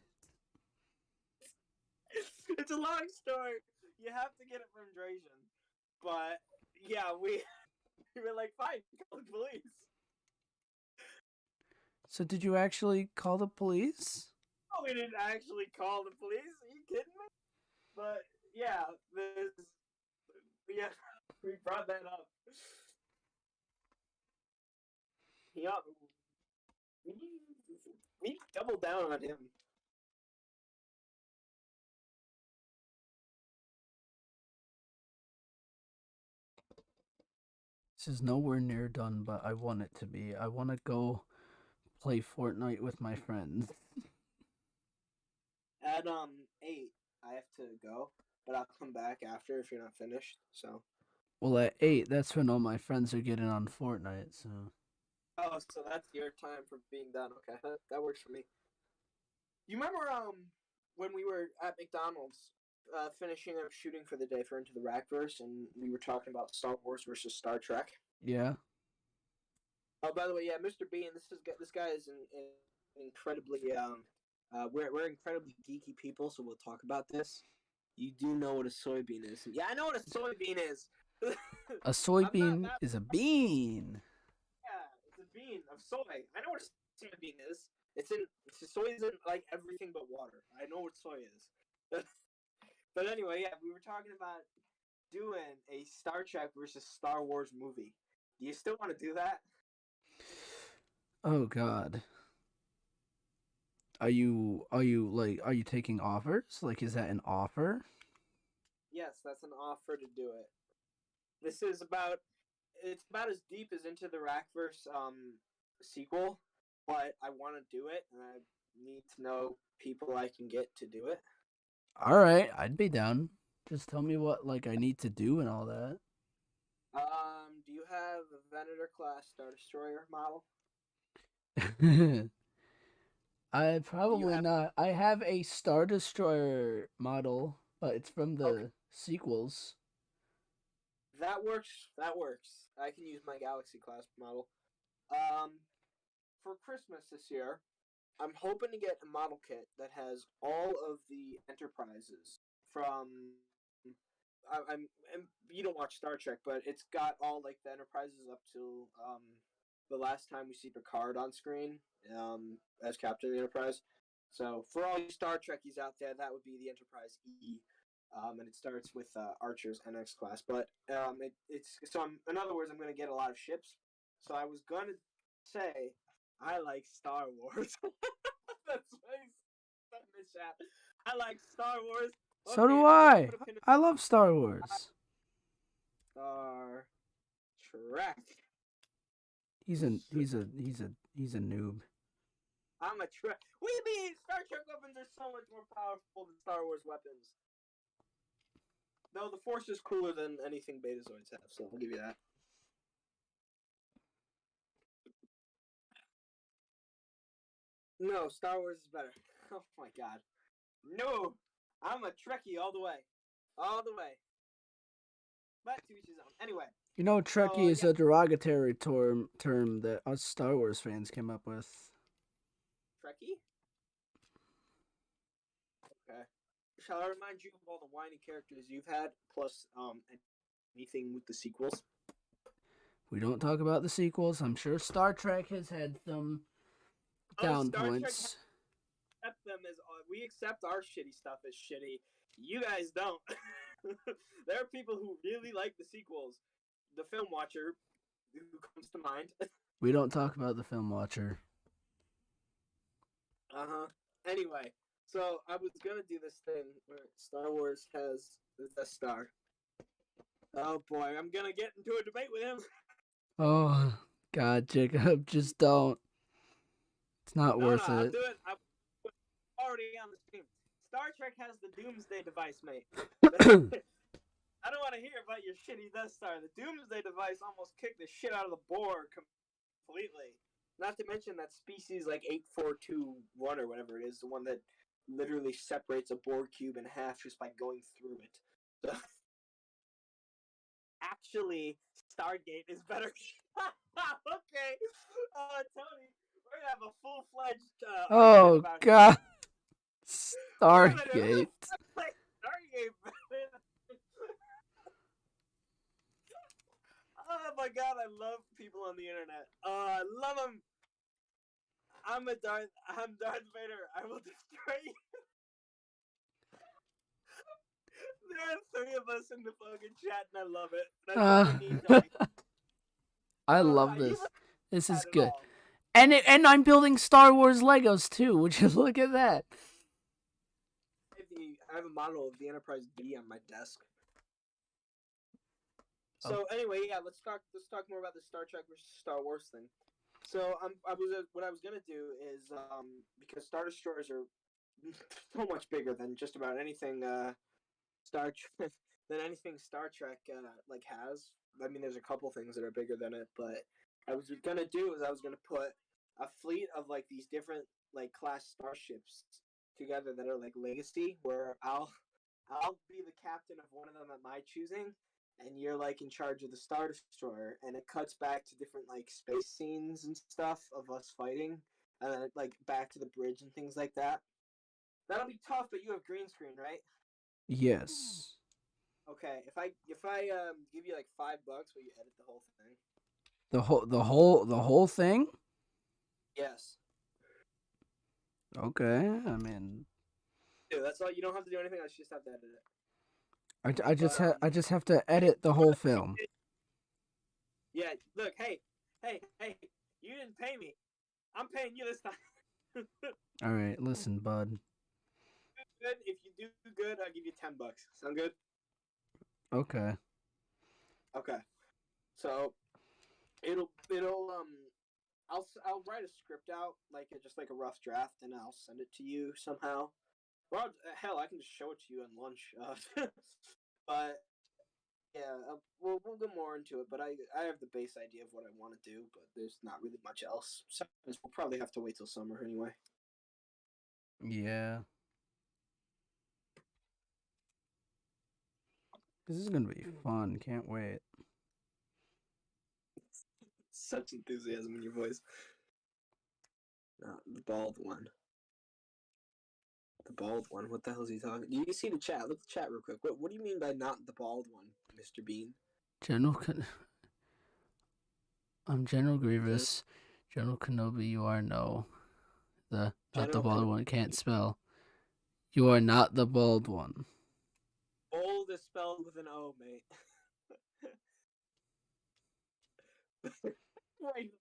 It's a long story. You have to get it from Drazian. But, yeah, we were like, fine, call the police. So did you actually call the police? Oh, we didn't actually call the police. Are you kidding me? But yeah, we brought that up. Yeah, we doubled down on him. This is nowhere near done, but I want it to be. I want to go play Fortnite with my friends. At 8, I have to go, but I'll come back after if you're not finished. So. Well, at 8, that's when all my friends are getting on Fortnite, so. Oh, so that's your time for being done. Okay, that works for me. You remember when we were at McDonald's finishing up shooting for the day for Into the Rackverse, and we were talking about Star Wars versus Star Trek? Yeah. Oh, by the way, yeah, Mr. Bean. This guy is incredibly we're incredibly geeky people, so we'll talk about this. You do know what a soybean is? Yeah, I know what a soybean is. A I'm not soybean that. is a bean. Yeah, it's a bean of soy. I know what a soybean is. Soy is in like everything but water. I know what soy is. But anyway, yeah, we were talking about doing a Star Trek versus Star Wars movie. Do you still want to do that? Oh God. Are you taking offers? Like, is that an offer? Yes, that's an offer to do it. This is about it's about as deep as Into the Rackverse sequel, but I want to do it, and I need to know people I can get to do it. All right, I'd be down. Just tell me what like I need to do and all that. Do you have a Venator class Star Destroyer model? I Do you probably have not. I have a Star Destroyer model, but it's from Okay, the sequels. that works. That works. I can use my Galaxy class model. Um, for Christmas this year, I'm hoping to get a model kit that has all of the Enterprises from. You don't watch Star Trek, but it's got all like the Enterprises up to the last time we see Picard on screen as Captain of the Enterprise. So for all you Star Trekkies out there, that would be the Enterprise E, and it starts with Archer's NX class. But it's so in other words, I'm going to get a lot of ships. So I was going to say I like Star Wars. That's what I said in the chat. I like Star Wars. So Okay, do I'm gonna I. put a pin in I love Star Wars. Star Trek. He's a noob. I'm a Trek. What do you mean? Star Trek weapons are so much more powerful than Star Wars weapons. No, the Force is cooler than anything Betazoids have, so I'll give you that. No, Star Wars is better. Oh my god. No! I'm a Trekkie all the way. All the way. But to each his own. Anyway, You know, so Trekkie is yeah, a derogatory term that us Star Wars fans came up with. Trekkie? Okay. Shall I remind you of all the whiny characters you've had, plus anything with the sequels? We don't talk about the sequels. I'm sure Star Trek has had some Oh, down Star Trek points. accept them as we accept our shitty stuff as shitty. You guys don't. There are people who really like the sequels. The Film Watcher, who comes to mind. We don't talk about the Film Watcher. Uh-huh. Anyway, so I was gonna do this thing where Star Wars has the Death Star. Oh boy, I'm gonna get into a debate with him. Oh, God, Jacob, just don't. It's not No, no, worth I'm it. doing. I'm already on the stream. Star Trek has the Doomsday device, mate. I don't want to hear about your shitty Death Star. The Doomsday device almost kicked the shit out of the Borg completely. Not to mention that species like 8421 or whatever it is, the one that literally separates a Borg cube in half just by going through it. So, actually, Stargate is better. Okay, Tony, we're gonna have a full-fledged argument Oh, about God. we're gonna do Stargate. Stargate. Oh my god, I love people on the internet. I love them. I'm Darth Vader. I will destroy you. There are three of us in the fucking chat, and I love it. That's all I need, Tony. I love You this. This is had it good. all. And I'm building Star Wars Legos too. Would you look at that? I have a model of the Enterprise D on my desk. Oh. So anyway, yeah, let's talk more about the Star Trek versus Star Wars thing. So what I was gonna do is because Star Destroyers are so much bigger than just about anything Star Trek than anything Star Trek like has. I mean, there's a couple things that are bigger than it, but I was gonna do is I was gonna put a fleet of like these different like class starships together that are like legacy, where I'll be the captain of one of them at my choosing, and you're like in charge of the Star Destroyer, and it cuts back to different like space scenes and stuff of us fighting, and then like back to the bridge and things like that. That'll be tough, but you have green screen, right? Yes. Okay, if I give you like $5, will you edit the whole thing? The whole thing? Yes. Okay. I mean, Dude, that's all. You don't have to do anything. I just have to edit it. I But I just have to edit the whole film. yeah. Look, hey, you didn't pay me. I'm paying you this time. All right, listen, bud. Good. If you do good, I'll give you $10. Sound good? Okay. Okay. So it'll I'll write a script out like just like a rough draft, and I'll send it to you somehow. Well, hell, I can just show it to you on lunch. But yeah, we'll get more into it. But I have the base idea of what I want to do, but there's not really much else. So we'll probably have to wait till summer anyway. Yeah. This is gonna be fun. Can't wait. Such enthusiasm in your voice. The bald one. The bald one. What the hell is he talking? Do you see the chat? Look at the chat real quick. What do you mean by not the bald one, Mr. Bean? General, I'm General Grievous. General Kenobi, you are no. Not the General bald Kenobi. one. Can't spell. You are not the bald one. Bold is spelled with an O, mate. Wait,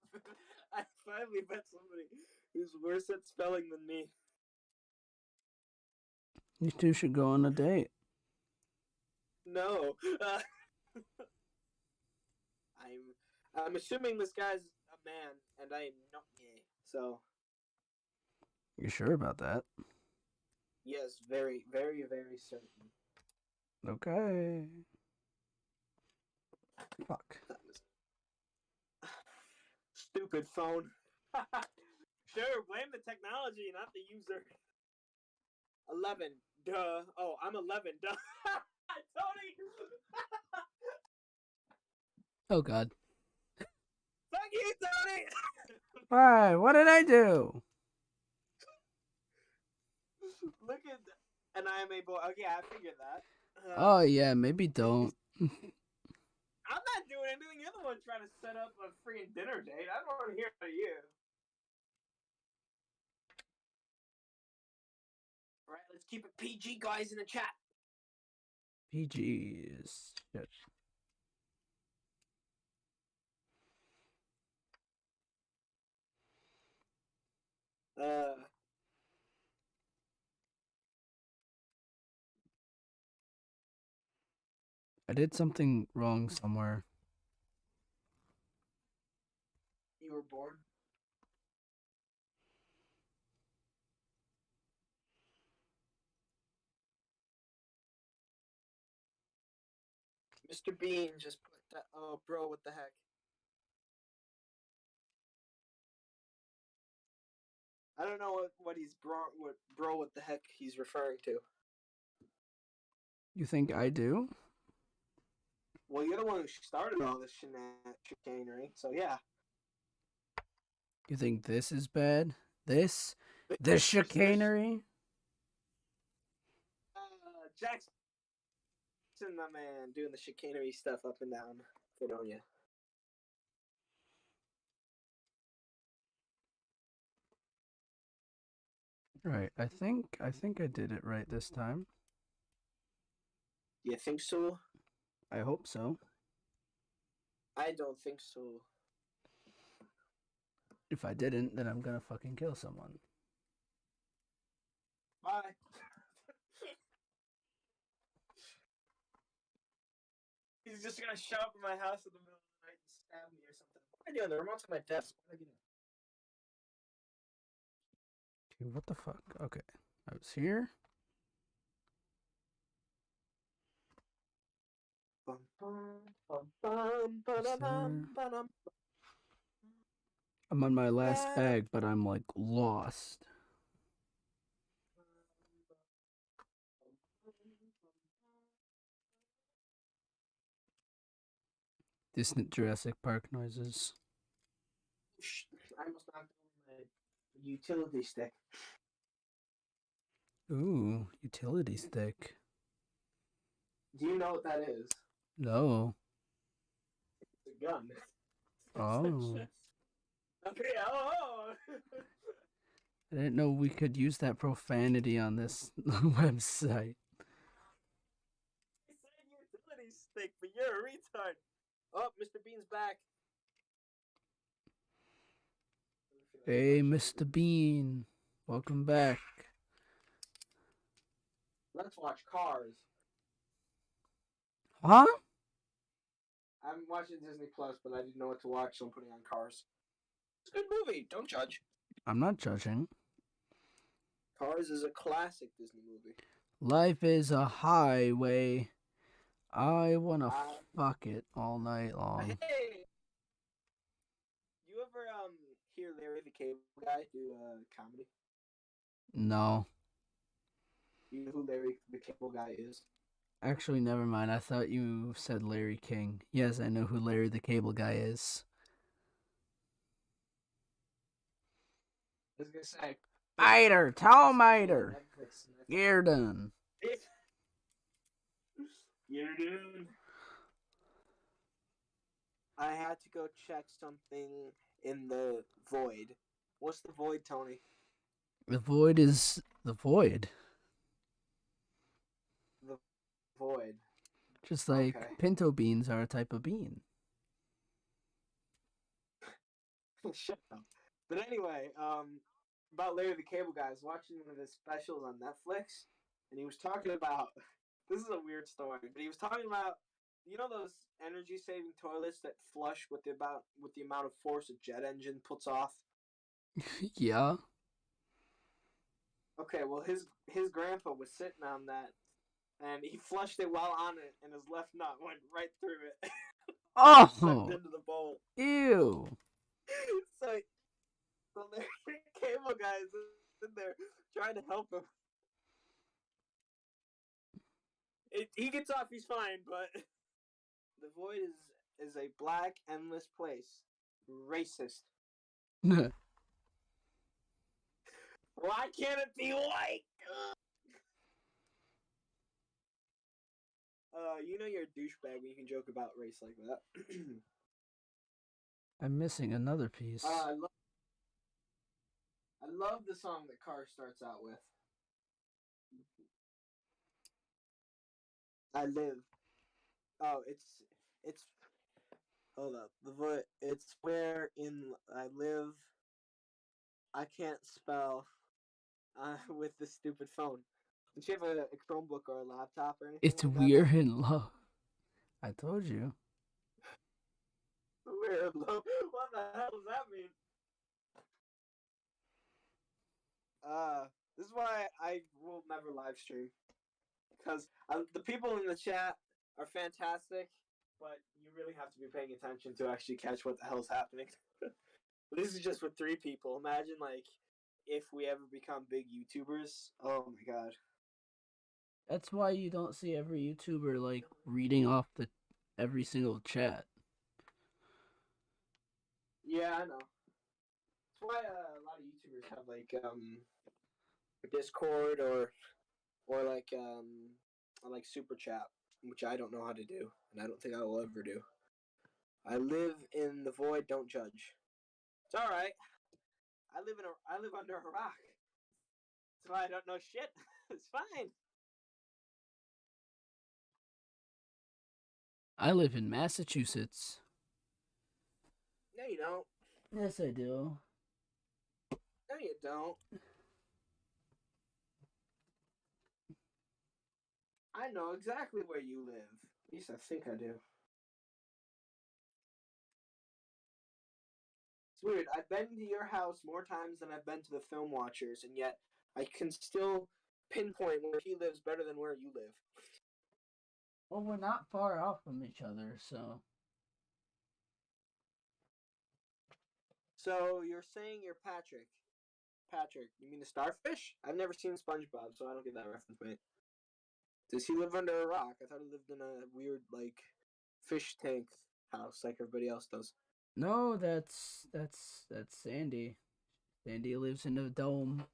I finally met somebody who's worse at spelling than me. You two should go on a date. No. I'm assuming this guy's a man, and I am not gay. So You sure about that? yes, very, very, very certain. Okay. Fuck. Stupid phone. Sure, blame the technology, not the user. 11. Duh. Oh, I'm 11. Duh. Tony! Oh God. Fuck you, Tony! Why? What did I do? Look at an IMA boy. Okay, I figured that. Oh yeah, maybe don't. I'm not doing anything. You're the one trying to set up a freaking dinner date. I don't want to hear from you. All right, let's keep it PG, guys, in the chat. PG is shit. I did something wrong somewhere. You were born. Mr. Bean just put that. Oh, bro, what the heck? I don't know what he's what the heck he's referring to. You think I do? Well, you're the one who started all this chicanery, so yeah. You think this is bad? This chicanery? Jackson, my man, doing the chicanery stuff up and down Fredonia. Right. I think I did it right this time. You think so? I hope so. I don't think so. If I didn't, then I'm gonna fucking kill someone. Bye. He's just gonna show up at my house in the middle of the night and stab me or something. What am I doing? The remote's on my desk. What am I doing? Dude, what the fuck? Okay. I was here. I'm on my last bag, but I'm like lost. Distant Jurassic Park noises. I must knock over my utility stick. Ooh, utility stick. Do you know what that is? No. It's a gun. Oh. Okay, oh! I didn't know we could use that profanity on this website. I said utility stick, but you're a retard. Oh, Mr. Bean's back. Hey, Mr. Bean. Welcome back. Let's watch Cars. Huh? I'm watching Disney Plus, but I didn't know what to watch, so I'm putting on Cars. It's a good movie. Don't judge. I'm not judging. Cars is a classic Disney movie. Life is a highway. I wanna fuck it all night long. Hey! You ever hear Larry the Cable Guy do comedy? No. You know who Larry the Cable Guy is? Actually, never mind. I thought you said Larry King. Yes, I know who Larry the Cable Guy is. I was gonna say. Miter, tell Miter. You're done. You're done. I had to go check something in the void. What's the void, Tony? The void is the void. The void. Just like pinto beans are a type of bean. Shut up. But anyway, about Larry the Cable Guy, I was watching one of his specials on Netflix, and he was talking about. This is a weird story, but he was talking about, you know, those energy-saving toilets that flush with the amount of force a jet engine puts off. Yeah. Okay, well, his grandpa was sitting on that, and he flushed it while on it, and his left nut went right through it. Oh. Sucked into the bowl. Ew. So Larry the Cable Guy is in there trying to help him. He gets off, he's fine, but the void is a black, endless place. Racist. Why can't it be white? You know you're a douchebag when you can joke about race like that. I'm missing another piece. I love the song that Car starts out with. I live. Oh, it's. Hold up. The void. It's where in I live. I can't spell. With this stupid phone. Did you have a Chromebook or a laptop or anything? It's like we're that? in love. I told you. We're in love. What the hell does that mean? This is why I will never live stream. Because the people in the chat are fantastic, but you really have to be paying attention to actually catch what the hell's happening. This is just with 3 people. Imagine, like, if we ever become big YouTubers. Oh my god. That's why you don't see every YouTuber like reading off every single chat. Yeah, I know. That's why a lot of YouTubers have like Discord or like super chat, which I don't know how to do, and I don't think I will ever do. I live in the void. Don't judge. It's all right. I live under a rock. That's why I don't know shit. It's fine. I live in Massachusetts. No, you don't. Yes, I do. No, you don't. I know exactly where you live. At least I think I do. It's weird. I've been to your house more times than I've been to the Film Watchers, and yet I can still pinpoint where he lives better than where you live. Well, we're not far off from each other, so. So you're saying you're Patrick. Patrick, you mean the starfish? I've never seen SpongeBob, so I don't get that reference, mate. Does he live under a rock? I thought he lived in a weird, like, fish tank house like everybody else does. No, that's Sandy. Sandy lives in a dome.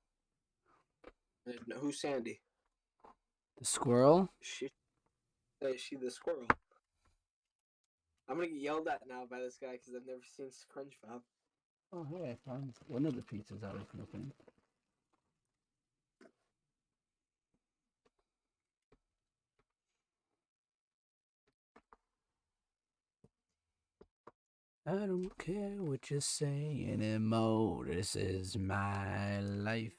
Who's Sandy? The squirrel? Is she the squirrel? I'm gonna get yelled at now by this guy because I've never seen SpongeBob. Oh, hey, I found one of the pizzas I was looking. I don't care what you say anymore. This is my life.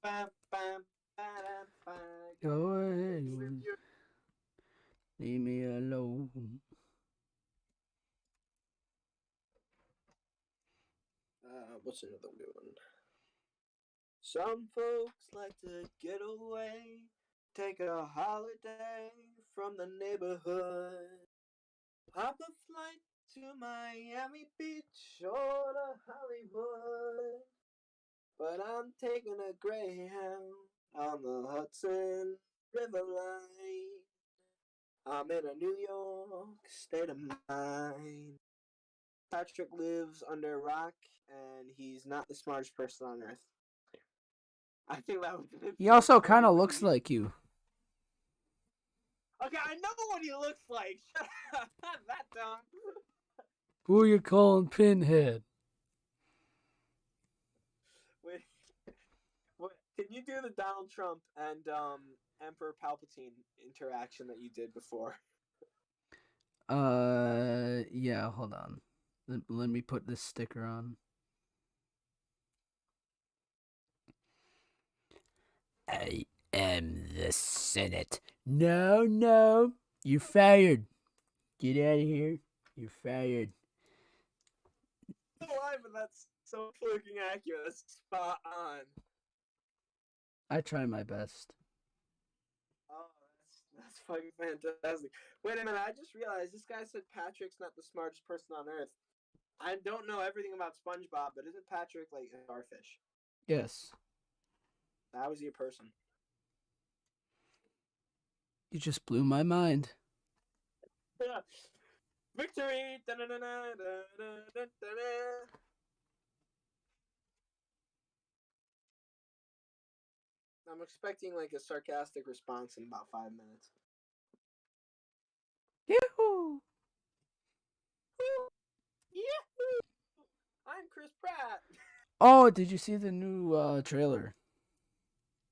Bam, bam, ba-dam, ba. Go ahead. Leave me alone. What's another good one? Some folks like to get away, take a holiday from the neighborhood, hop a flight to Miami Beach or to Hollywood. But I'm taking a Greyhound on the Hudson River line. I'm in a New York state of mind. Patrick lives under a rock, and he's not the smartest person on earth. I think that would. He also kind of looks like you. Okay, I know what he looks like. Not that dumb. Who are you calling Pinhead? Wait, can you do the Donald Trump and Emperor Palpatine interaction that you did before? Yeah, hold on. Let me put this sticker on. I am the Senate. No. You're fired. Get out of here. You're fired. I don't know why, but that's so fucking accurate. That's spot on. I try my best. Oh, that's fucking fantastic. Wait a minute, I just realized this guy said Patrick's not the smartest person on earth. I don't know everything about SpongeBob, but isn't Patrick like a starfish? Yes. How is he a person? You just blew my mind. Victory! I'm expecting like a sarcastic response in about 5 minutes. Yahoo! Yahoo! I'm Chris Pratt. Oh, did you see the new trailer?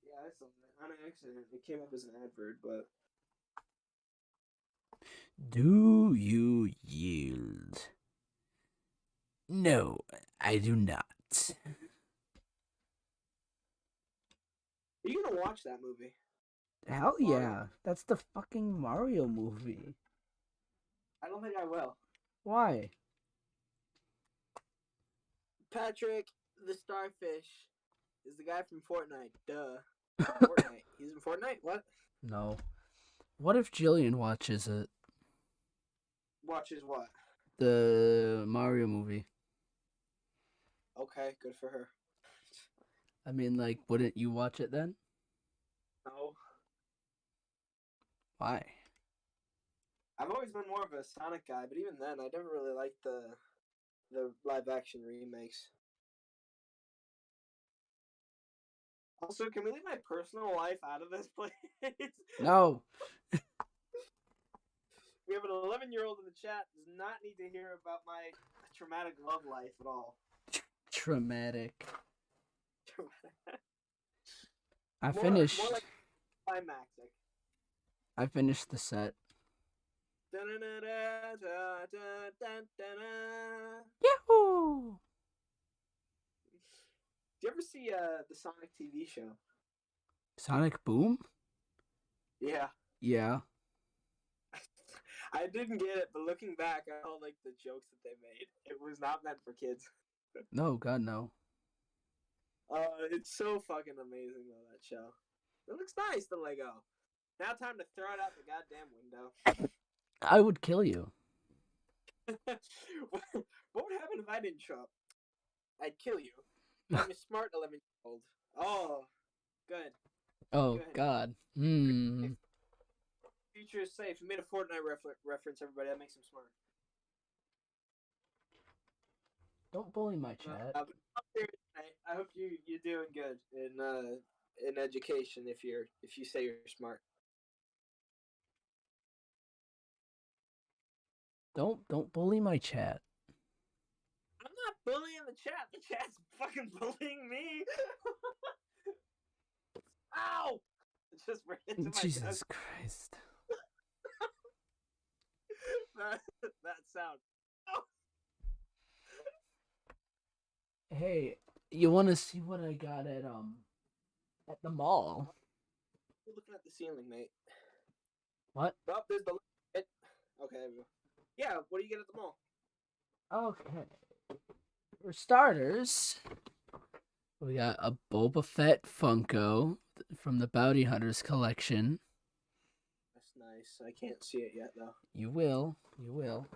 Yeah, I saw that on accident. It came up as an advert, but Do you yield? No, I do not. are you gonna watch that movie? Hell Mario? yeah. That's the fucking Mario movie. I don't think I will. Why? Patrick the Starfish is the guy from Fortnite. Duh. Fortnite. He's in Fortnite? What? No. What if Jillian watches it? Watches what? The Mario movie. Okay, good for her. I mean, like, wouldn't you watch it then? No. Why? I've always been more of a Sonic guy, but even then, I never really liked the live action remakes. Also, can we leave my personal life out of this, please? No. We have an 11-year-old in the chat does not need to hear about my traumatic love life at all. Traumatic. I More finished. like climactic. I finished the set. Yahoo! Do you ever see the Sonic TV show? Sonic Boom? Yeah. Yeah. I didn't get it, but looking back, I all like the jokes that they made. It was not meant for kids. No, God, no. It's so fucking amazing though, that show. It looks nice, the Lego. Now time to throw it out the goddamn window. I would kill you. What would happen if I didn't show up? I'd kill you. I'm a smart 11-year-old. Oh, good. Oh, Good. God. future is safe. He made a Fortnite reference, everybody. That makes him smart. Don't bully my chat. I hope you're doing good in education if you say you're smart. Don't bully my chat. I'm not bullying the chat. The chat's fucking bullying me. Ow! It just ran into my Jesus desk. Christ. that sound. Ow! Hey, you want to see what I got at the mall? You're looking at the ceiling, mate. What? Oh, there's the light. Okay, there we go. Yeah, what do you get at the mall? Okay. For starters, we got a Boba Fett Funko from the Bounty Hunters collection. That's nice. I can't see it yet, though. You will. You will.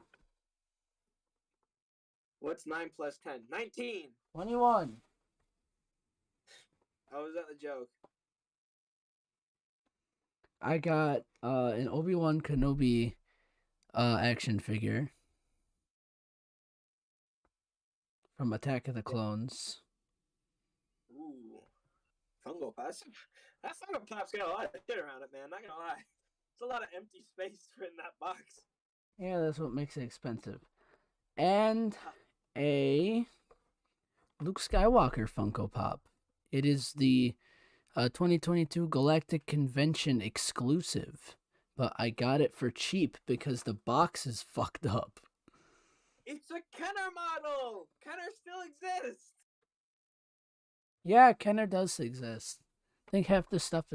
What's 9 plus 10? 19! 21. Oh, was that the joke? I got an Obi-Wan Kenobi action figure from Attack of the Clones. Ooh. Fungo Pop. That Fungo Pop's got a lot of shit around it, man. Not gonna lie. It's a lot of empty space in that box. Yeah, that's what makes it expensive. And a Luke Skywalker Funko Pop. It is the 2022 Galactic Convention exclusive, but I got it for cheap because the box is fucked up. It's a Kenner model! Kenner still exists! Yeah, Kenner does exist. I think half the stuff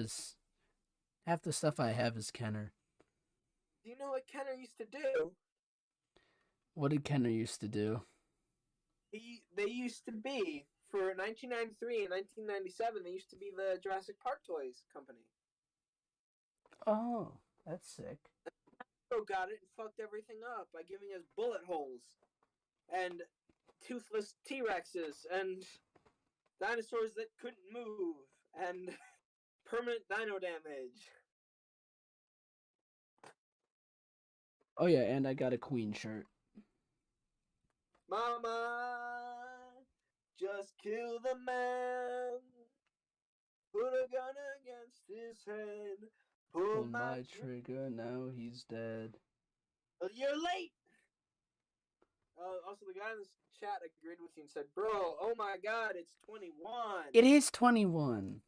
I have is Kenner. Do you know what Kenner used to do? What did Kenner used to do? They used to be, for 1993 and 1997, they used to be the Jurassic Park Toys company. Oh, that's sick. So got it and fucked everything up by giving us bullet holes and toothless T-Rexes and dinosaurs that couldn't move and permanent dino damage. Oh yeah, and I got a Queen shirt. Mama, just kill the man. Put a gun against his head. Pull my trigger, now he's dead. You're late. Also, the guy in the chat agreed with you and said, "Bro, oh my God, it's 21." It is 21.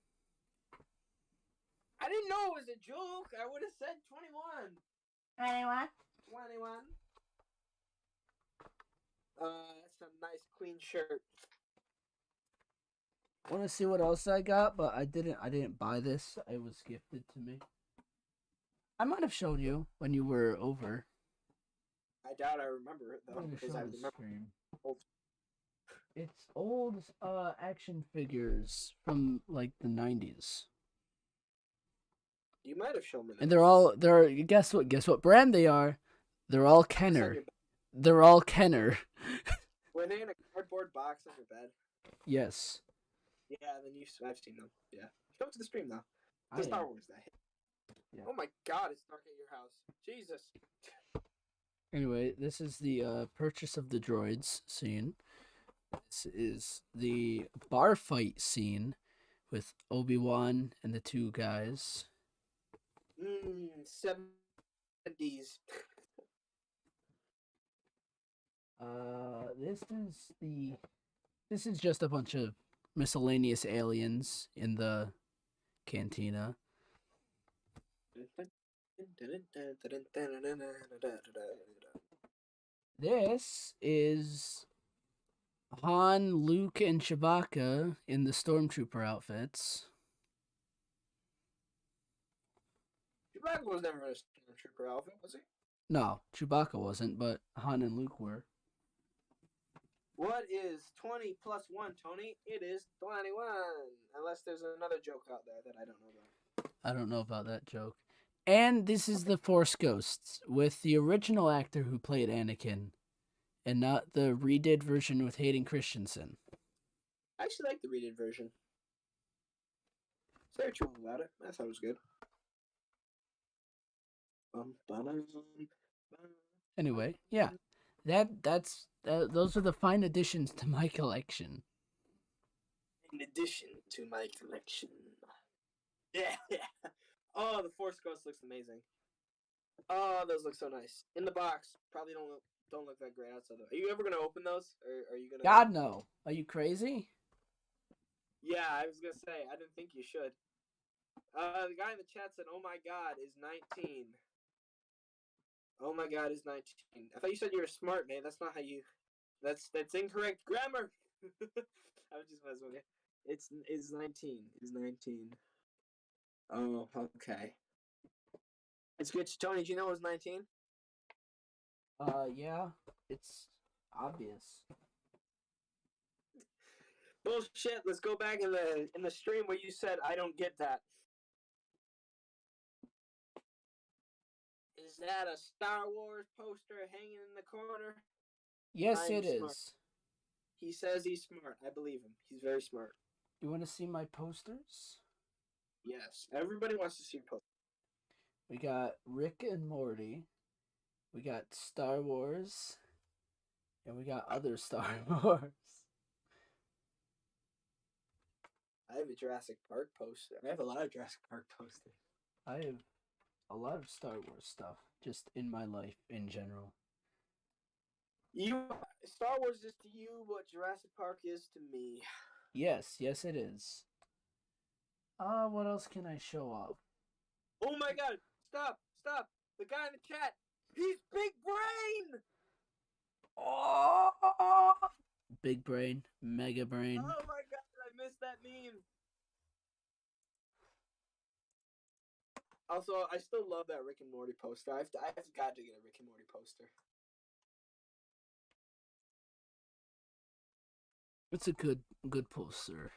I didn't know it was a joke. I would have said 21. 21? 21. That's a nice clean shirt. Want to see what else I got? But I didn't buy this. It was gifted to me. I might have shown you when you were over. I doubt I remember it though. I'm gonna Because show I the remember stream. old. It's old action figures from like the 90s. You might have shown me that. And they're guess what brand they are? They're all Kenner. They're all Kenner. Were they in a cardboard box on your bed? Yes. Yeah, then I've seen them. Yeah. Come to the stream now. The Star Wars that hit. Yeah. Oh my God, it's dark at your house. Jesus. Anyway, this is the purchase of the droids scene. This is the bar fight scene with Obi-Wan and the two guys. 70s. This is just a bunch of miscellaneous aliens in the cantina. This is Han, Luke, and Chewbacca in the Stormtrooper outfits. Chewbacca was never in a Stormtrooper outfit, was he? No, Chewbacca wasn't, but Han and Luke were. What is 20 plus 1, Tony? It is 21. Unless there's another joke out there that I don't know about. I don't know about that joke. And this is the Force Ghosts with the original actor who played Anakin and not the redid version with Hayden Christensen. I actually like the redid version. It's very true about it. I thought it was good. Anyway, yeah, those are the fine additions to my collection. In addition to my collection. Yeah. Oh, the Force Ghost looks amazing. Oh, those look so nice. In the box, probably don't look that great outside though. Are you ever gonna open those, or are you gonna? God no, are you crazy? Yeah, I was gonna say I didn't think you should. The guy in the chat said, "Oh my God, is 19." Oh my God, is 19. I thought you said you were smart, man. That's not how you. That's incorrect grammar. I was just messing with you. It's 19. It's 19. Oh, okay. It's good. Tony, do you know it was 19? Yeah, it's obvious. Bullshit. Let's go back in the stream where you said I don't get that. Is that a Star Wars poster hanging in the corner? Yes, I'm it smart. is. He says he's smart. I believe him. He's very smart. You want to see my posters? Yes. Everybody wants to see your poster. We got Rick and Morty. We got Star Wars. And we got other Star Wars. I have a Jurassic Park poster. I have a lot of Jurassic Park posters. I have a lot of Star Wars stuff just in my life in general. Star Wars is to you what Jurassic Park is to me. Yes, yes it is. What else can I show off? Oh my God! Stop! The guy in the chat. He's Big Brain. Oh, big brain, mega brain. Oh my God! I missed that meme. Also, I still love that Rick and Morty poster. I've got to get a Rick and Morty poster. It's a good poster.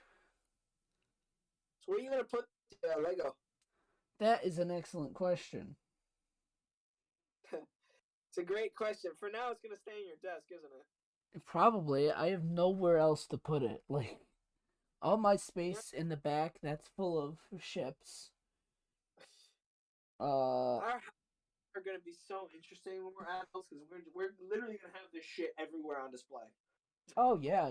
So where are you gonna put Lego? That is an excellent question. It's a great question. For now, it's gonna stay in your desk, isn't it? Probably. I have nowhere else to put it. Like, all my space in the back, that's full of ships. Our houses are gonna be so interesting when we're adults because we're literally gonna have this shit everywhere on display. Oh yeah.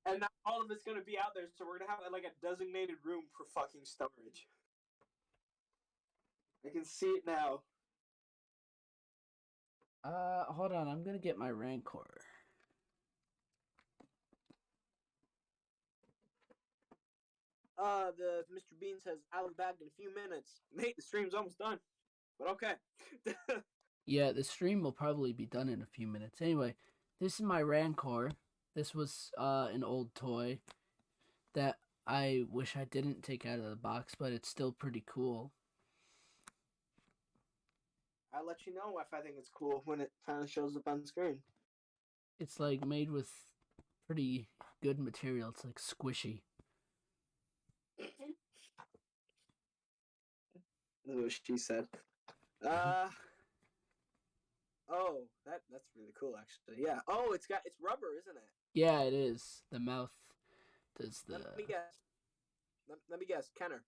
And not all of it's gonna be out there, so we're gonna have like a designated room for fucking storage. I can see it now. Hold on, I'm gonna get my Rancor. The Mr. Bean says, I'll be back in a few minutes. Mate, the stream's almost done. But okay. Yeah, the stream will probably be done in a few minutes. Anyway, this is my Rancor. This was an old toy that I wish I didn't take out of the box, but it's still pretty cool. I'll let you know if I think it's cool when it kind of shows up on screen. It's like made with pretty good material. It's like squishy. That's what she said. Oh, that's really cool actually. Yeah. Oh, it's rubber, isn't it? Yeah, it is. The mouth does the. Let me guess. Let me guess. Kenner.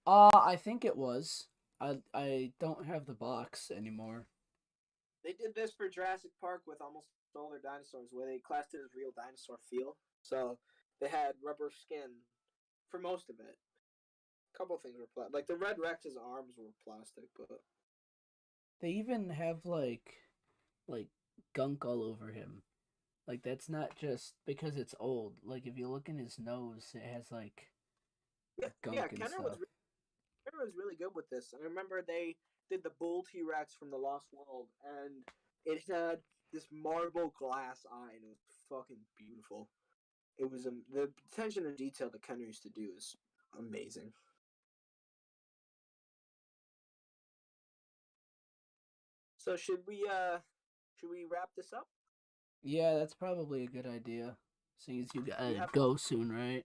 I think it was. I don't have the box anymore. They did this for Jurassic Park with almost all their dinosaurs, where they classed it as real dinosaur feel. So they had rubber skin for most of it. A couple things were plastic. Like the Red Rex's arms were plastic, but They even have like gunk all over him. Like that's not just because it's old. Like if you look in his nose, it has like gunk and Kenner stuff. Kenner was really good with this. I remember they did the Bull T-Rex from the Lost World, and it had this marble glass eye, and it was fucking beautiful. It was the attention to detail that Kenner used to do is amazing. So should we wrap this up? Yeah, that's probably a good idea. Seeing as you gotta have go soon, right?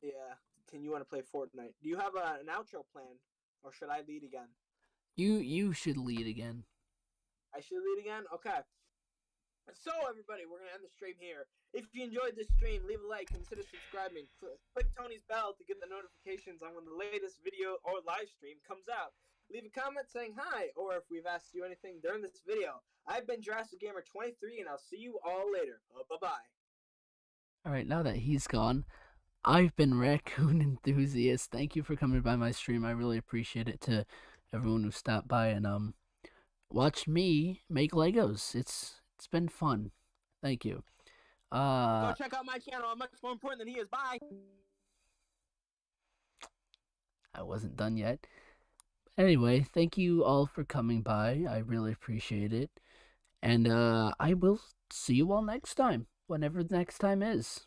Yeah. Can you want to play Fortnite? Do you have an outro plan, or should I lead again? You should lead again. I should lead again? Okay. So, everybody, we're going to end the stream here. If you enjoyed this stream, leave a like, consider subscribing. Click Tony's bell to get the notifications on when the latest video or live stream comes out. leave a comment saying hi, or if we've asked you anything during this video. I've been Jurassic Gamer 23, and I'll see you all later. Bye-bye. All right, now that he's gone, I've been Raccoon Enthusiast. Thank you for coming by my stream. I really appreciate it. To everyone who stopped by and watch me make Legos. It's been fun. Thank you. Go check out my channel. I'm much more important than he is. Bye. I wasn't done yet. Anyway, thank you all for coming by. I really appreciate it. And I will see you all next time, whenever the next time is.